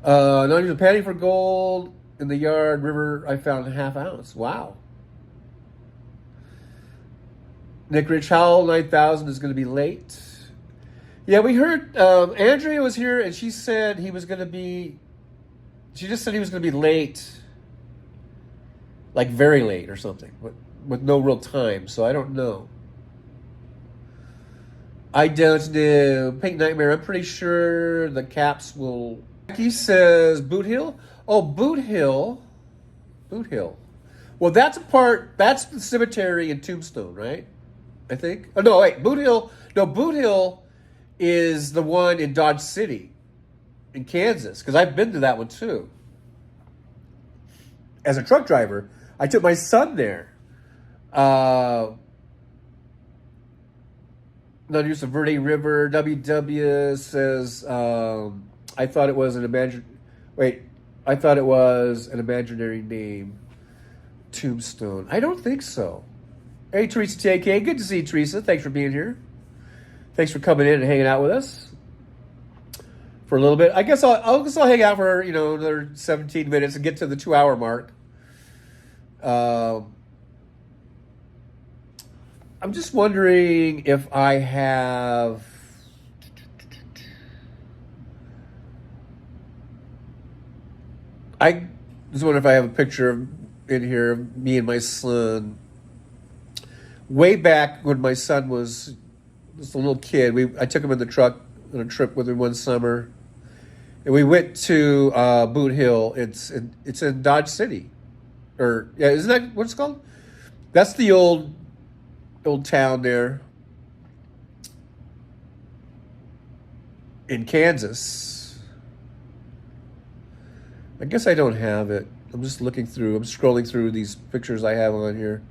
Now there's a panty for gold in the yard river. I found a ½ ounce. Wow. Nick Rich Howell 9000 is going to be late. Yeah, we heard Andrea was here, and she said he was going to be. She just said he was going to be late, like very late or something, with no real time. So I don't know. I don't know. Pink Nightmare. I'm pretty sure the caps will. He says Boot Hill. Oh, Boot Hill. Boot Hill. Well, that's the cemetery in Tombstone, right? I think. Oh no, wait. Boot Hill. No, Boot Hill is the one in Dodge City, in Kansas, because I've been to that one too. As a truck driver, I took my son there. No use of Verde River. WW says, I thought it was an imaginary name. Tombstone. I don't think so. Hey, Teresa TK. Good to see you, Teresa. Thanks for being here. Thanks for coming in and hanging out with us for a little bit. I guess I'll hang out for another 17 minutes and get to the 2-hour mark. I'm just wondering if I have. I just wonder if I have a picture in here of me and my son. Way back when my son was just a little kid, I took him in the truck on a trip with him one summer, and we went to Boot Hill. It's in Dodge City, isn't that what it's called? That's the old town there in Kansas. I guess I don't have it. I'm just looking through. I'm scrolling through these pictures I have on here.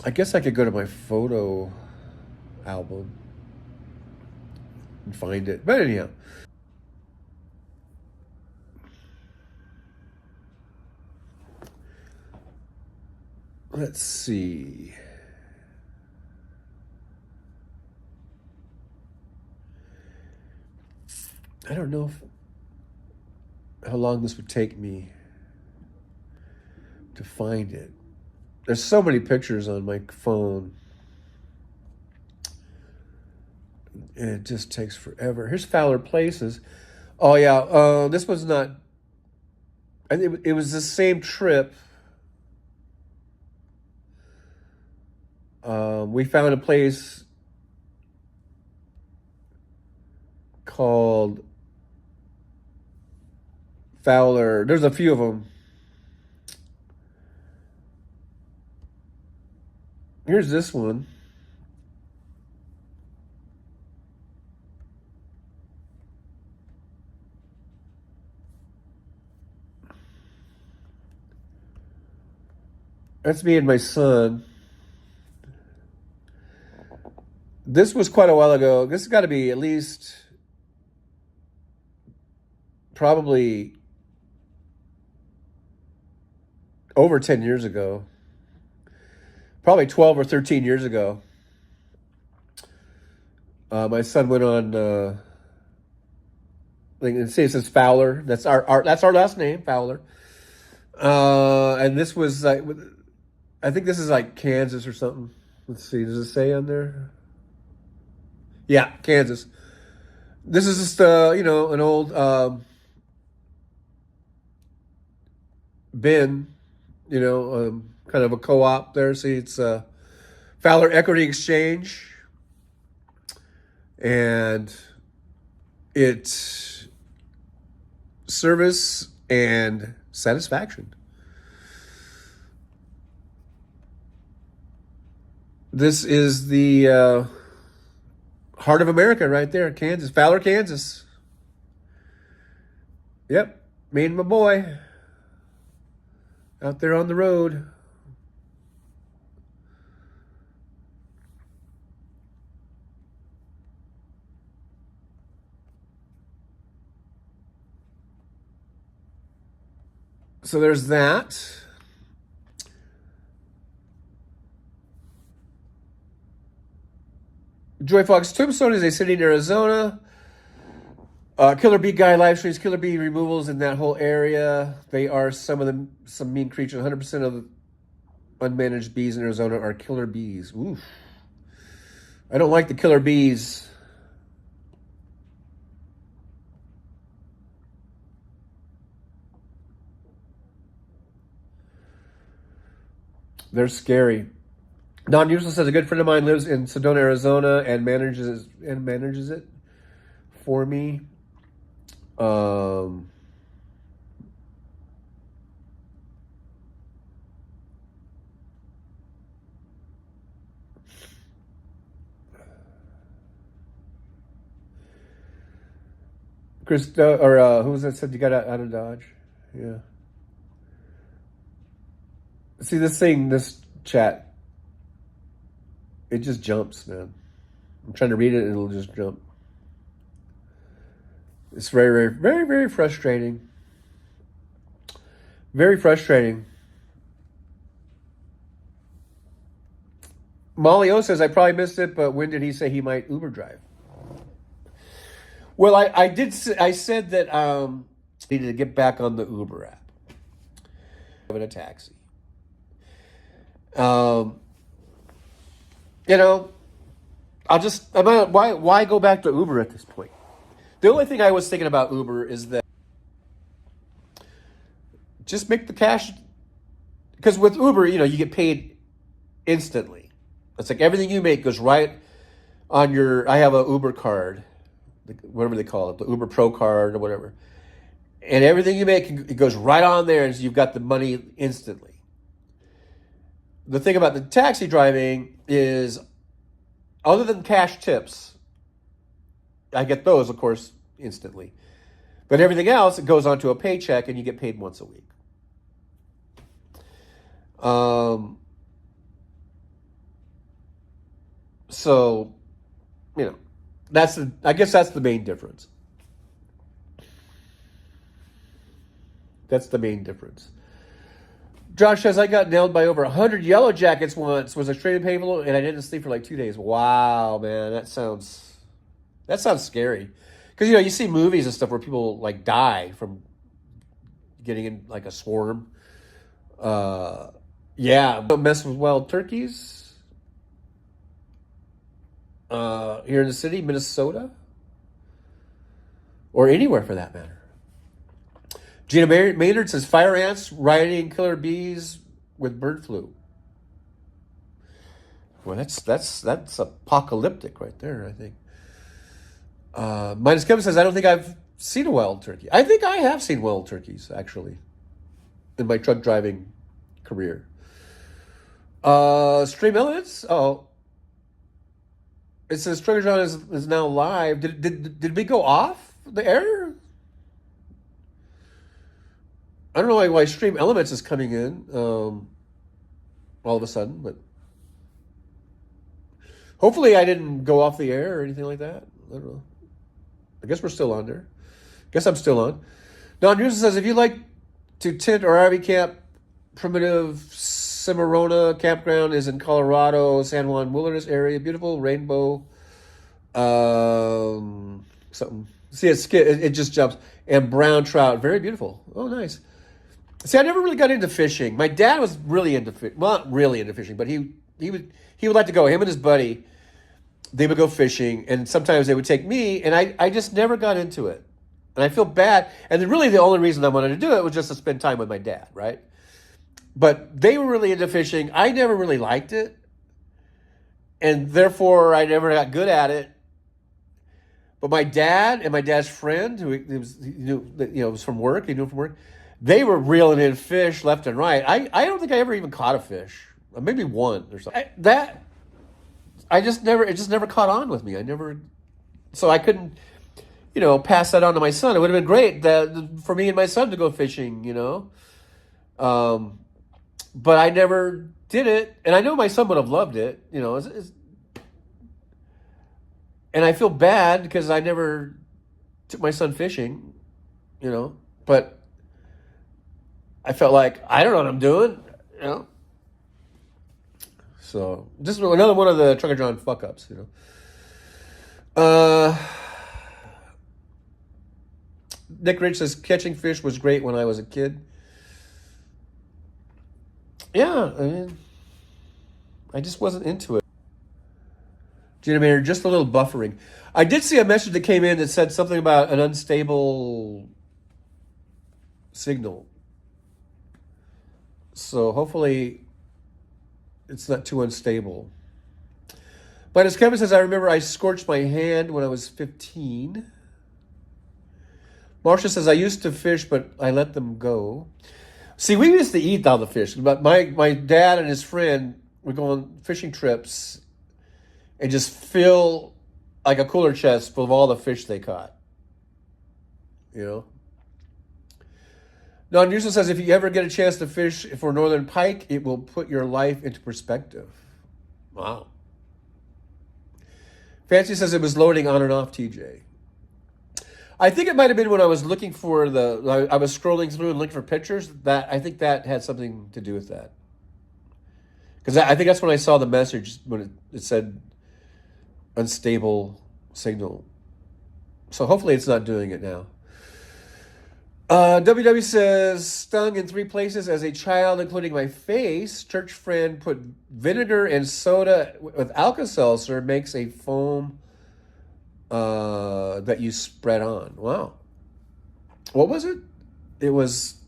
I guess I could go to my photo album and find it. But anyhow. Let's see. I don't know how long this would take me to find it. There's so many pictures on my phone, and it just takes forever. Here's Fowler Places. Oh yeah, this was not. I think it was the same trip. We found a place called Fowler. There's a few of them. Here's this one. That's me and my son. This was quite a while ago. This has got to be at least probably over 10 years ago. probably 12 or 13 years ago. My son went on. See, it says Fowler. That's our last name, Fowler. And this was like, I think this is like Kansas or something. Let's see. Does it say on there? Yeah, Kansas. This is just an old bin, kind of a co-op there. See, it's Fowler Equity Exchange, and it's service and satisfaction. This is the heart of America right there, Kansas, Fowler, Kansas. Yep, me and my boy out there on the road. So there's that. Joy Fox Tombstone is a city in Arizona. Killer bee guy live streams killer bee removals in that whole area. They are some mean creatures. 100% of the unmanaged bees in Arizona are killer bees. Oof. I don't like the killer bees. They're scary. Non-usual says a good friend of mine lives in Sedona, Arizona, and manages it for me. Chris, who was that said you got out of Dodge? Yeah. See this chat, it just jumps, man. I'm trying to read it and it'll just jump. It's very, very, very, very frustrating. Very frustrating. Molly O says, I probably missed it, but when did he say he might Uber drive? Well, I said that I needed to get back on the Uber app. In a taxi. Why go back to Uber at this point? The only thing I was thinking about Uber is that just make the cash, because with Uber, you get paid instantly. It's like everything you make goes right on I have a Uber card, whatever they call it, the Uber Pro card or whatever. And everything you make, it goes right on there, and so you've got the money instantly. The thing about the taxi driving is, other than cash tips, I get those, of course, instantly. But everything else, it goes onto a paycheck, and you get paid once a week. So, I guess that's the main difference. That's the main difference. Josh says, I got nailed by over 100 yellow jackets once. Was extremely painful, and I didn't sleep for like 2 days. Wow, man, that sounds scary. Because, you see movies and stuff where people, like, die from getting in, like, a swarm. Yeah, don't mess with wild turkeys. Here in the city, Minnesota. Or anywhere, for that matter. Gina Maynard says, fire ants riding killer bees with bird flu. Well, that's apocalyptic right there, I think. Minus Kevin says, I don't think I've seen a wild turkey. I think I have seen wild turkeys, actually, in my truck driving career. Stream Elements? Oh. It says Trigger John is now live. Did we go off the air? I don't know why Stream Elements is coming in all of a sudden, but hopefully I didn't go off the air or anything like that. I don't know. I guess we're still on there. Guess I'm still on. Don Newsom says, if you like to tent or RV camp primitive Cimarrona Campground is in Colorado, San Juan Wilderness area. Beautiful rainbow. Something. See, it just jumps. And brown trout. Very beautiful. Oh, nice. See, I never really got into fishing. My dad was really into fishing. Well, not really into fishing, but he would like to go. Him and his buddy, they would go fishing, and sometimes they would take me, and I just never got into it. And I feel bad. And then really the only reason I wanted to do it was just to spend time with my dad, right? But they were really into fishing. I never really liked it. And therefore, I never got good at it. But my dad and my dad's friend, who was from work, he knew from work, they were reeling in fish left and right. I don't think I ever even caught a fish. Maybe one or something. It just never caught on with me. So I couldn't, pass that on to my son. It would have been great for me and my son to go fishing, but I never did it. And I know my son would have loved it, and I feel bad because I never took my son fishing, but I felt like I don't know what I'm doing, So just another one of the Trucker John fuck ups, Nick Rich says catching fish was great when I was a kid. Yeah, I mean, I just wasn't into it. Gina Mayer, just a little buffering. I did see a message that came in that said something about an unstable signal. So hopefully it's not too unstable. But as Kevin says, I remember I scorched my hand when I was 15. Marcia says, I used to fish, but I let them go. See, we used to eat all the fish. But my dad and his friend would go on fishing trips and just fill like a cooler chest full of all the fish they caught. Now, Newsom says, if you ever get a chance to fish for northern pike, it will put your life into perspective. Wow. Fancy says it was loading on and off, TJ. I think it might have been when I was looking for I was scrolling through and looking for pictures. I think that had something to do with that. Because I think that's when I saw the message when it said unstable signal. So hopefully it's not doing it now. WW says, stung in 3 places as a child, including my face. Church friend put vinegar and soda with Alka-Seltzer, makes a foam that you spread on. Wow. What was it? It was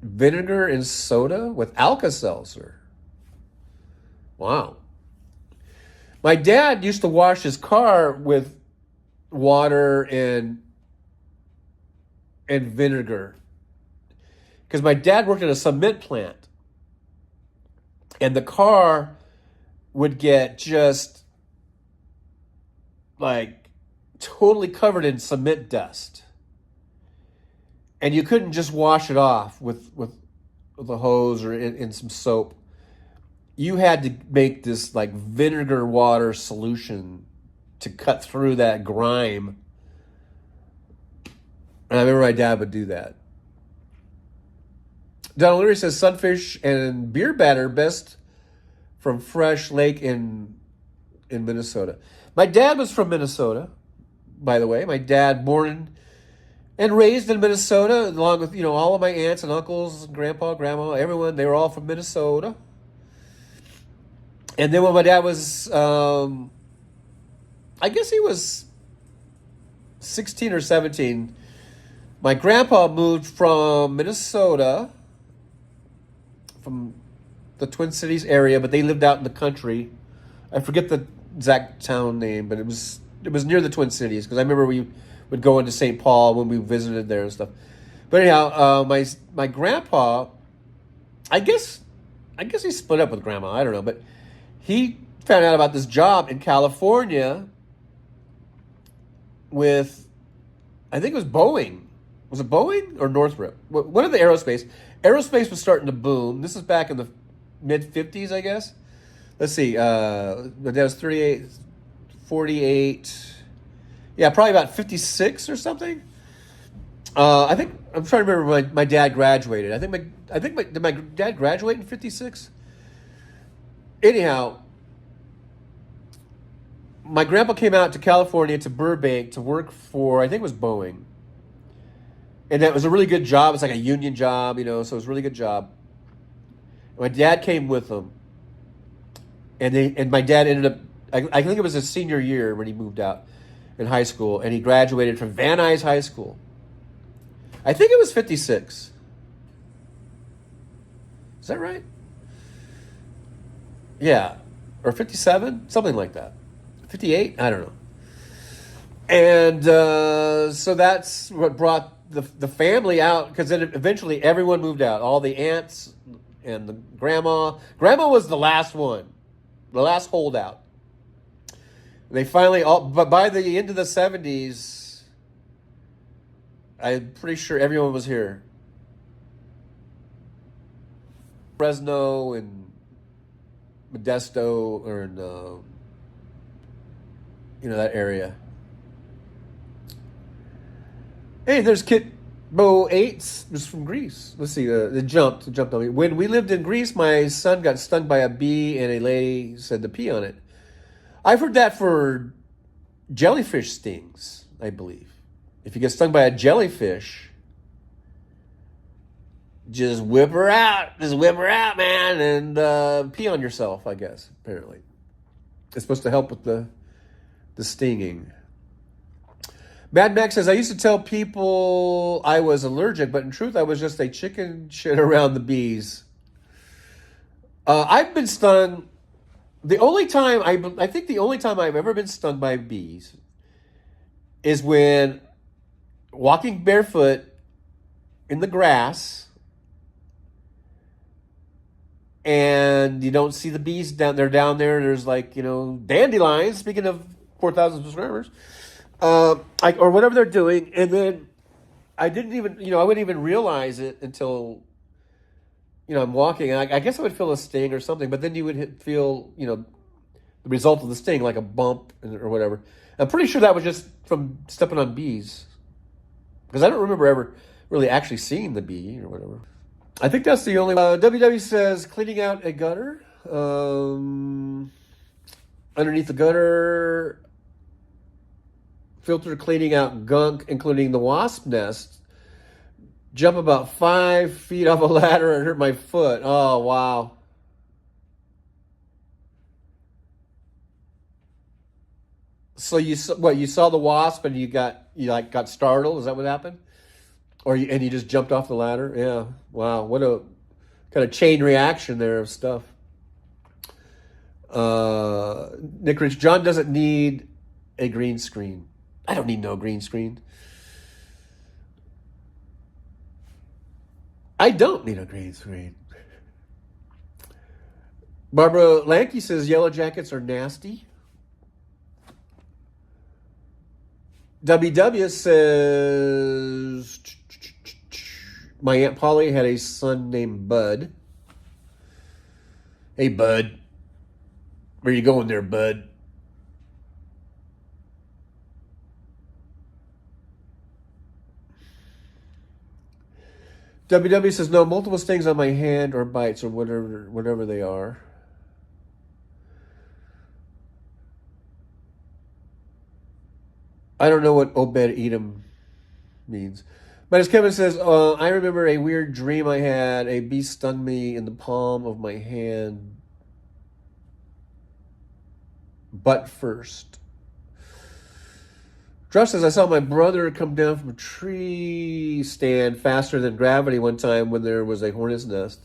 vinegar and soda with Alka-Seltzer. Wow. My dad used to wash his car with water and vinegar, because my dad worked at a cement plant, and the car would get just like totally covered in cement dust, and you couldn't just wash it off with a hose or in some soap. You had to make this like vinegar water solution to cut through that grime. And I remember my dad would do that. Donald Leary says sunfish and beer batter best from fresh lake in Minnesota. My dad was from Minnesota, by the way. My dad born and raised in Minnesota, along with all of my aunts and uncles, grandpa, grandma, everyone. They were all from Minnesota. And then when my dad was, I guess he was 16 or 17. My grandpa moved from Minnesota, from the Twin Cities area, but they lived out in the country. I forget the exact town name, but it was near the Twin Cities, because I remember we would go into St. Paul when we visited there and stuff. But anyhow, my grandpa, I guess he split up with grandma. I don't know, but he found out about this job in California with, I think it was Boeing. Was it Boeing or Northrop? One of the aerospace. Aerospace was starting to boom. This is back in the mid-50s, I guess. Let's see. That was 38, 48. Yeah, probably about 56 or something. I think, I'm trying to remember when my dad graduated. Did my dad graduate in 56? anyhow, my grandpa came out to California, to Burbank, to work for, I think it was Boeing. And that was a really good job. It's like a union job, so it was a really good job. My dad came with him. And my dad ended up, I think it was his senior year when he moved out in high school. And he graduated from Van Nuys High School. I think it was 56. Is that right? Yeah. Or 57? Something like that. 58? I don't know. And so that's what brought the family out, because then eventually everyone moved out. All the aunts and the grandma. Grandma was the last one, the last holdout. They finally but by the end of the 70s, I'm pretty sure everyone was here. Fresno and Modesto, or that area. Hey, there's Kit Bo 8 was from Greece. Let's see, it jumped on me. When we lived in Greece, my son got stung by a bee, and a lady said to pee on it. I've heard that for jellyfish stings, I believe. If you get stung by a jellyfish, just whip her out. Just whip her out, man, and pee on yourself, I guess, apparently. It's supposed to help with the stinging. Mad Max says, I used to tell people I was allergic, but in truth, I was just a chicken shit around the bees. I've been stung. The only time, I think the only time I've ever been stung by bees is when walking barefoot in the grass and you don't see the bees down there. There's like, dandelions, speaking of 4,000 subscribers. Or whatever they're doing, and then I didn't even, I wouldn't even realize it until, I'm walking, and I guess I would feel a sting or something, but then you would feel, the result of the sting, like a bump or whatever. I'm pretty sure that was just from stepping on bees, because I don't remember ever really actually seeing the bee or whatever. I think that's the only. WW says cleaning out a gutter, underneath the gutter. Filter cleaning out gunk, including the wasp nest. Jump about 5 feet off a ladder and hurt my foot. Oh, wow. So you saw the wasp and you got startled? Is that what happened? And you just jumped off the ladder? Yeah. Wow. What a kind of chain reaction there of stuff. Nick Rich, John doesn't need a green screen. I don't need no green screen. I don't need a green screen. Barbara Lankey says yellow jackets are nasty. WW says my Aunt Polly had a son named Bud. Hey, Bud. Where you going there, Bud? WW says, no, multiple stings on my hand or bites or whatever they are. I don't know what Obed Edom means. But as Kevin says, I remember a weird dream I had. A bee stung me in the palm of my hand, butt first. Josh says, I saw my brother come down from a tree stand faster than gravity one time when there was a hornet's nest.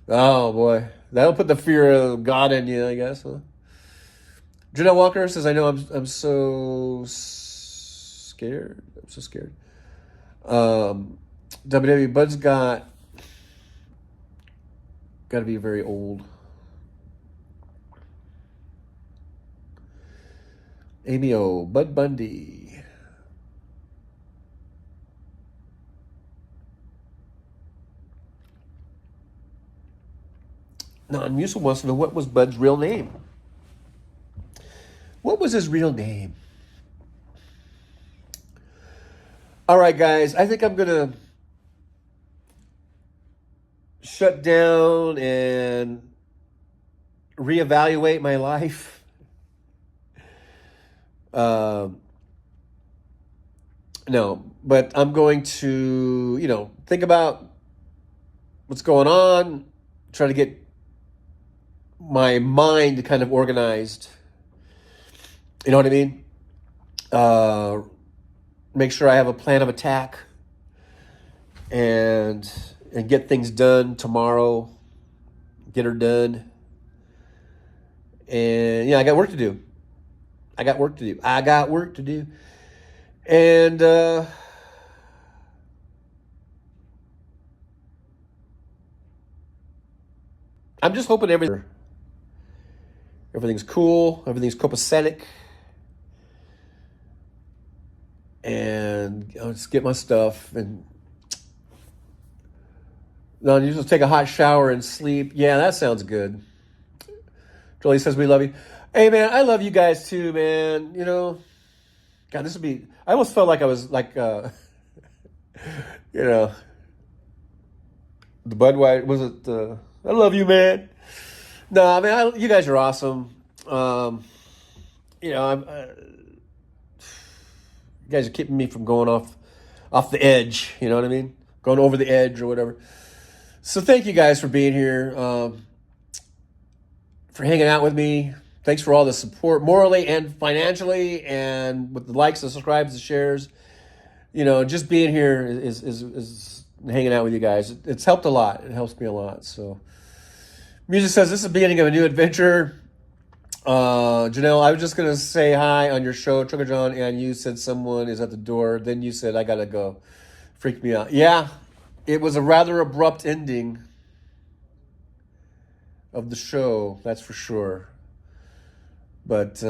Oh, boy. That'll put the fear of God in you, I guess, huh? Janelle Walker says, I know I'm so scared. I'm so scared. WW Bud's got to be very old. Amy O. Bud Bundy. Non-Musil wants to know, what was Bud's real name? What was his real name? All right, guys. I think I'm going to shut down and reevaluate my life. No, but I'm going to, think about what's going on, try to get my mind kind of organized. You know what I mean? Make sure I have a plan of attack and get things done tomorrow. Get her done. And yeah, I got work to do. And I'm just hoping everything's cool, everything's copacetic, and I'll just get my stuff and no, you just take a hot shower and sleep. Yeah, that sounds good. Jolie says we love you. Hey man, I love you guys too, man. God, this would be. I almost felt like I was like, the Budweiser. Was it? I love you, man. No, I mean, you guys are awesome. I'm. You guys are keeping me from going off the edge. You know what I mean? Going over the edge or whatever. So thank you guys for being here, for hanging out with me. Thanks for all the support, morally and financially, and with the likes, the subscribes, the shares. Just being here is hanging out with you guys. It's helped a lot. It helps me a lot. So, music says this is the beginning of a new adventure. Janelle, I was just gonna say hi on your show, Trucker John, and you said someone is at the door. Then you said I gotta go. Freaked me out. Yeah, it was a rather abrupt ending of the show. That's for sure. But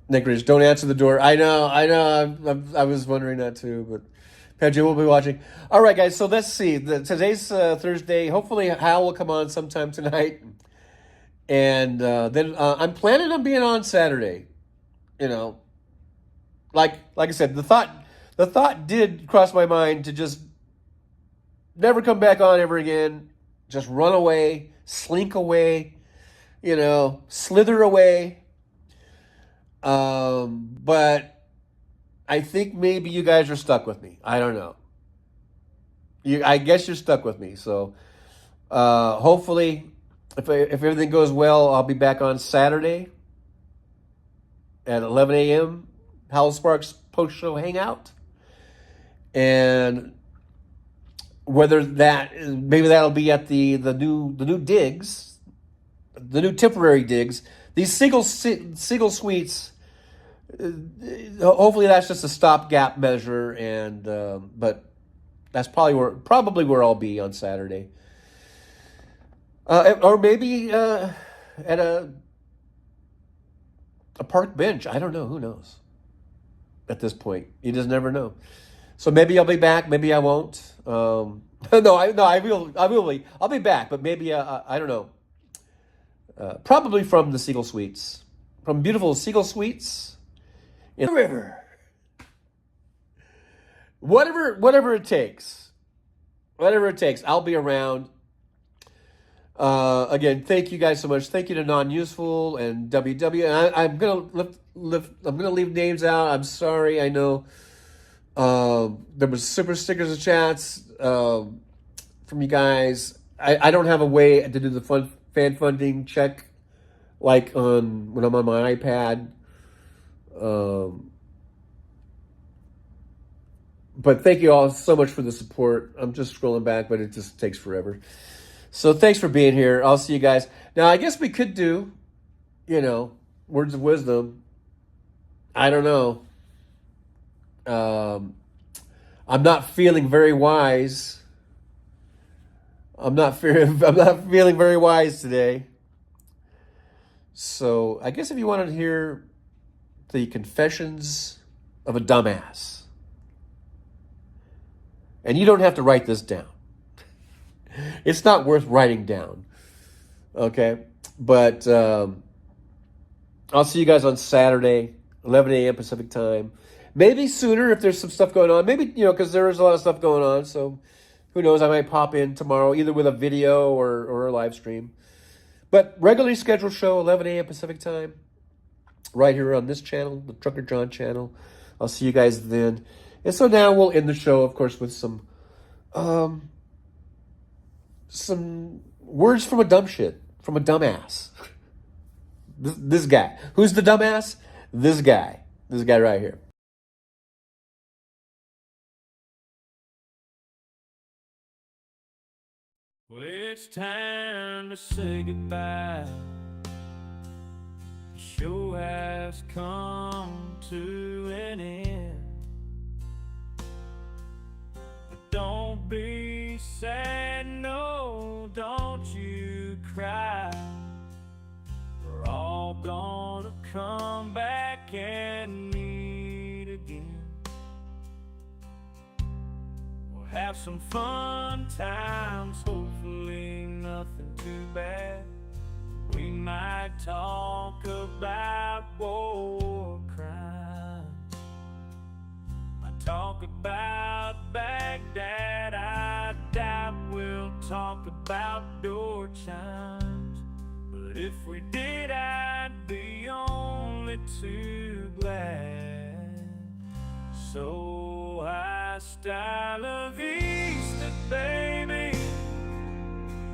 Nick Ridge, don't answer the door. I know. I was wondering that too. But Pedro will be watching. All right, guys. So let's see. Today's Thursday. Hopefully, Hal will come on sometime tonight. And then I'm planning on being on Saturday. Like I said, the thought did cross my mind to just never come back on ever again. Just run away, slink away. Slither away. But I think maybe you guys are stuck with me. I don't know. I guess you're stuck with me. So hopefully, if everything goes well, I'll be back on Saturday at 11 a.m. Hal Sparks post-show hangout. And whether maybe that'll be at the new digs. The new temporary digs, these Seagull Suites. Hopefully, that's just a stopgap measure, and but that's probably where I'll be on Saturday, or maybe at a park bench. I don't know. Who knows? At this point, you just never know. So maybe I'll be back. Maybe I won't. No, I will. I'll be back, but maybe I don't know. Probably from the Seagull Suites. From beautiful Seagull Suites in the river. Whatever it takes. Whatever it takes. I'll be around. Again, thank you guys so much. Thank you to Non-Useful and WW. And I'm gonna leave names out. I'm sorry. I know there was super stickers and chats from you guys. I don't have a way to do the fan funding check like when I'm on my iPad. But thank you all so much for the support. I'm just scrolling back, but it just takes forever. So thanks for being here. I'll see you guys. Now, I guess we could do, words of wisdom. I don't know. I'm not feeling very wise. I'm not feeling very wise today. So I guess if you wanted to hear the confessions of a dumbass, and you don't have to write this down. It's not worth writing down. Okay? But I'll see you guys on Saturday, 11 a.m. Pacific time. Maybe sooner if there's some stuff going on. Maybe, because there is a lot of stuff going on. So who knows? I might pop in tomorrow either with a video or a live stream. But regularly scheduled show, 11 a.m. Pacific time, right here on this channel, the Trucker John channel. I'll see you guys then. And so now we'll end the show, of course, with some words from a dumbass. This guy. Who's the dumbass? This guy. This guy right here. Well, it's time to say goodbye. The show has come to an end. But don't be sad, no, don't you cry. We're all gonna come back and meet again. Have some fun times, hopefully nothing too bad. We might talk about war crimes. Might talk about Baghdad. I doubt we'll talk about door chimes. But if we did, I'd be only too glad. So hostile of Easter, baby.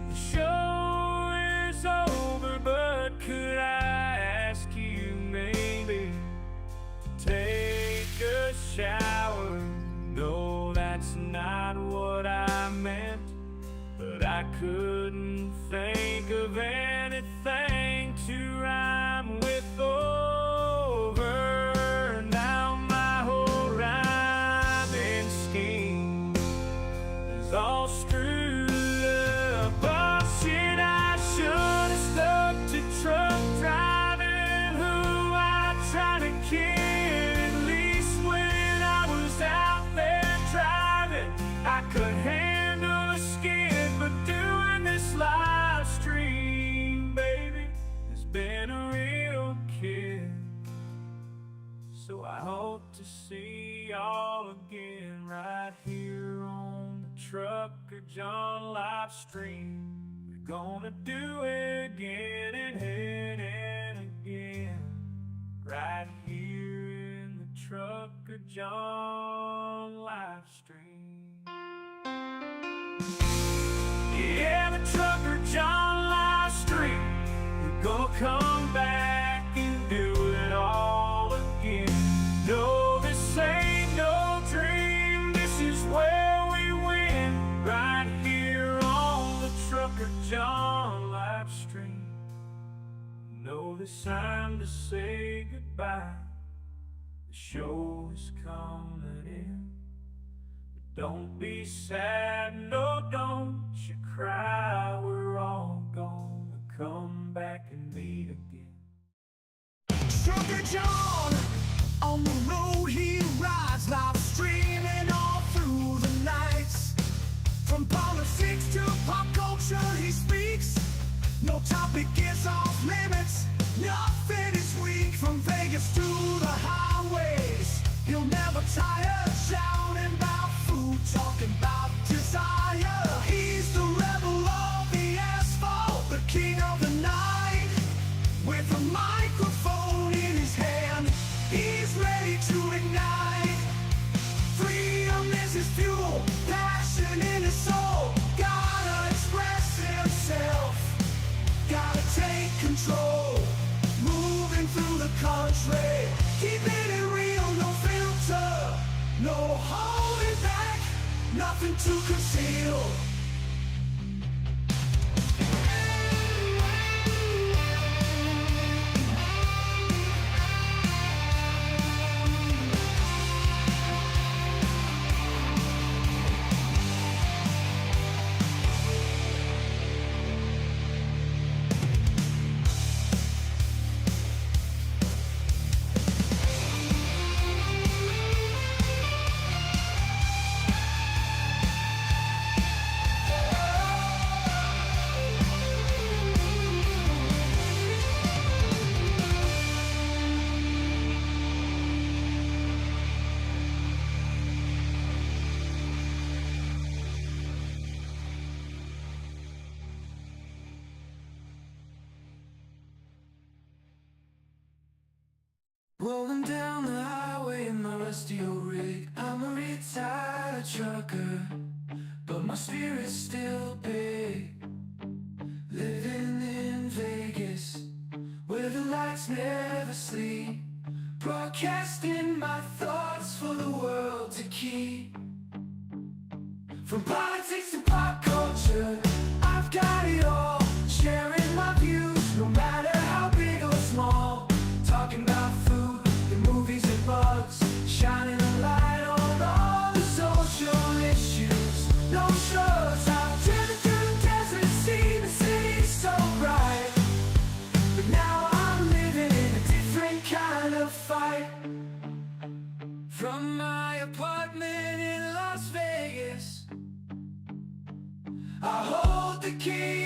The show is over, but could I ask you maybe to take a shower? No, that's not what I meant, but I couldn't think of anything to rhyme with over. Now my whole rhyming scheme is all screwed up. Oh shit, I should have stuck to truck driving, who I tried to kid. At least when I was out there driving, I could handle a skid. But doing this live stream, baby, has been a real kid. So I hope to see y'all again right here on the Trucker John live stream. We're gonna do it again and again, right here in the Trucker John live stream. Yeah, the Trucker John live stream. We're gonna come back and do it all again. No, this ain't no dream. This is where we win, right here on the Trucker John live stream. No, this time to say goodbye. The show is coming in. But don't be sad, no, don't you cry. We're all gonna come back and meet again. Trucker John, on the road he rides, live streaming all through the nights. From politics to pop culture he speaks. No topic is off limits, nothing is weak. From Vegas to the highways, he'll never tire. Shouting about food, talking about desire. He's the rebel of the asphalt, the king of the night. With a microphone in his hand, he's ready to ignite. Freedom is his fuel, passion in his soul. Gotta express himself, gotta take control. Moving through the country, keeping it real, no filter, no holding back, nothing to conceal. Rolling down the highway in my rusty old rig. I'm a retired trucker, but my spirit's still big. Living in Vegas, where the lights never sleep, broadcasting my thoughts for the world to keep. From politics to pop culture, I've got it all. Sharing my views, no matter how big or small. Talking about food, the movies and bugs, shining a light on all the social issues. No shrugs, I've driven through the desert, seen the city so bright, but now I'm living in a different kind of fight. From my apartment in Las Vegas, I hold the key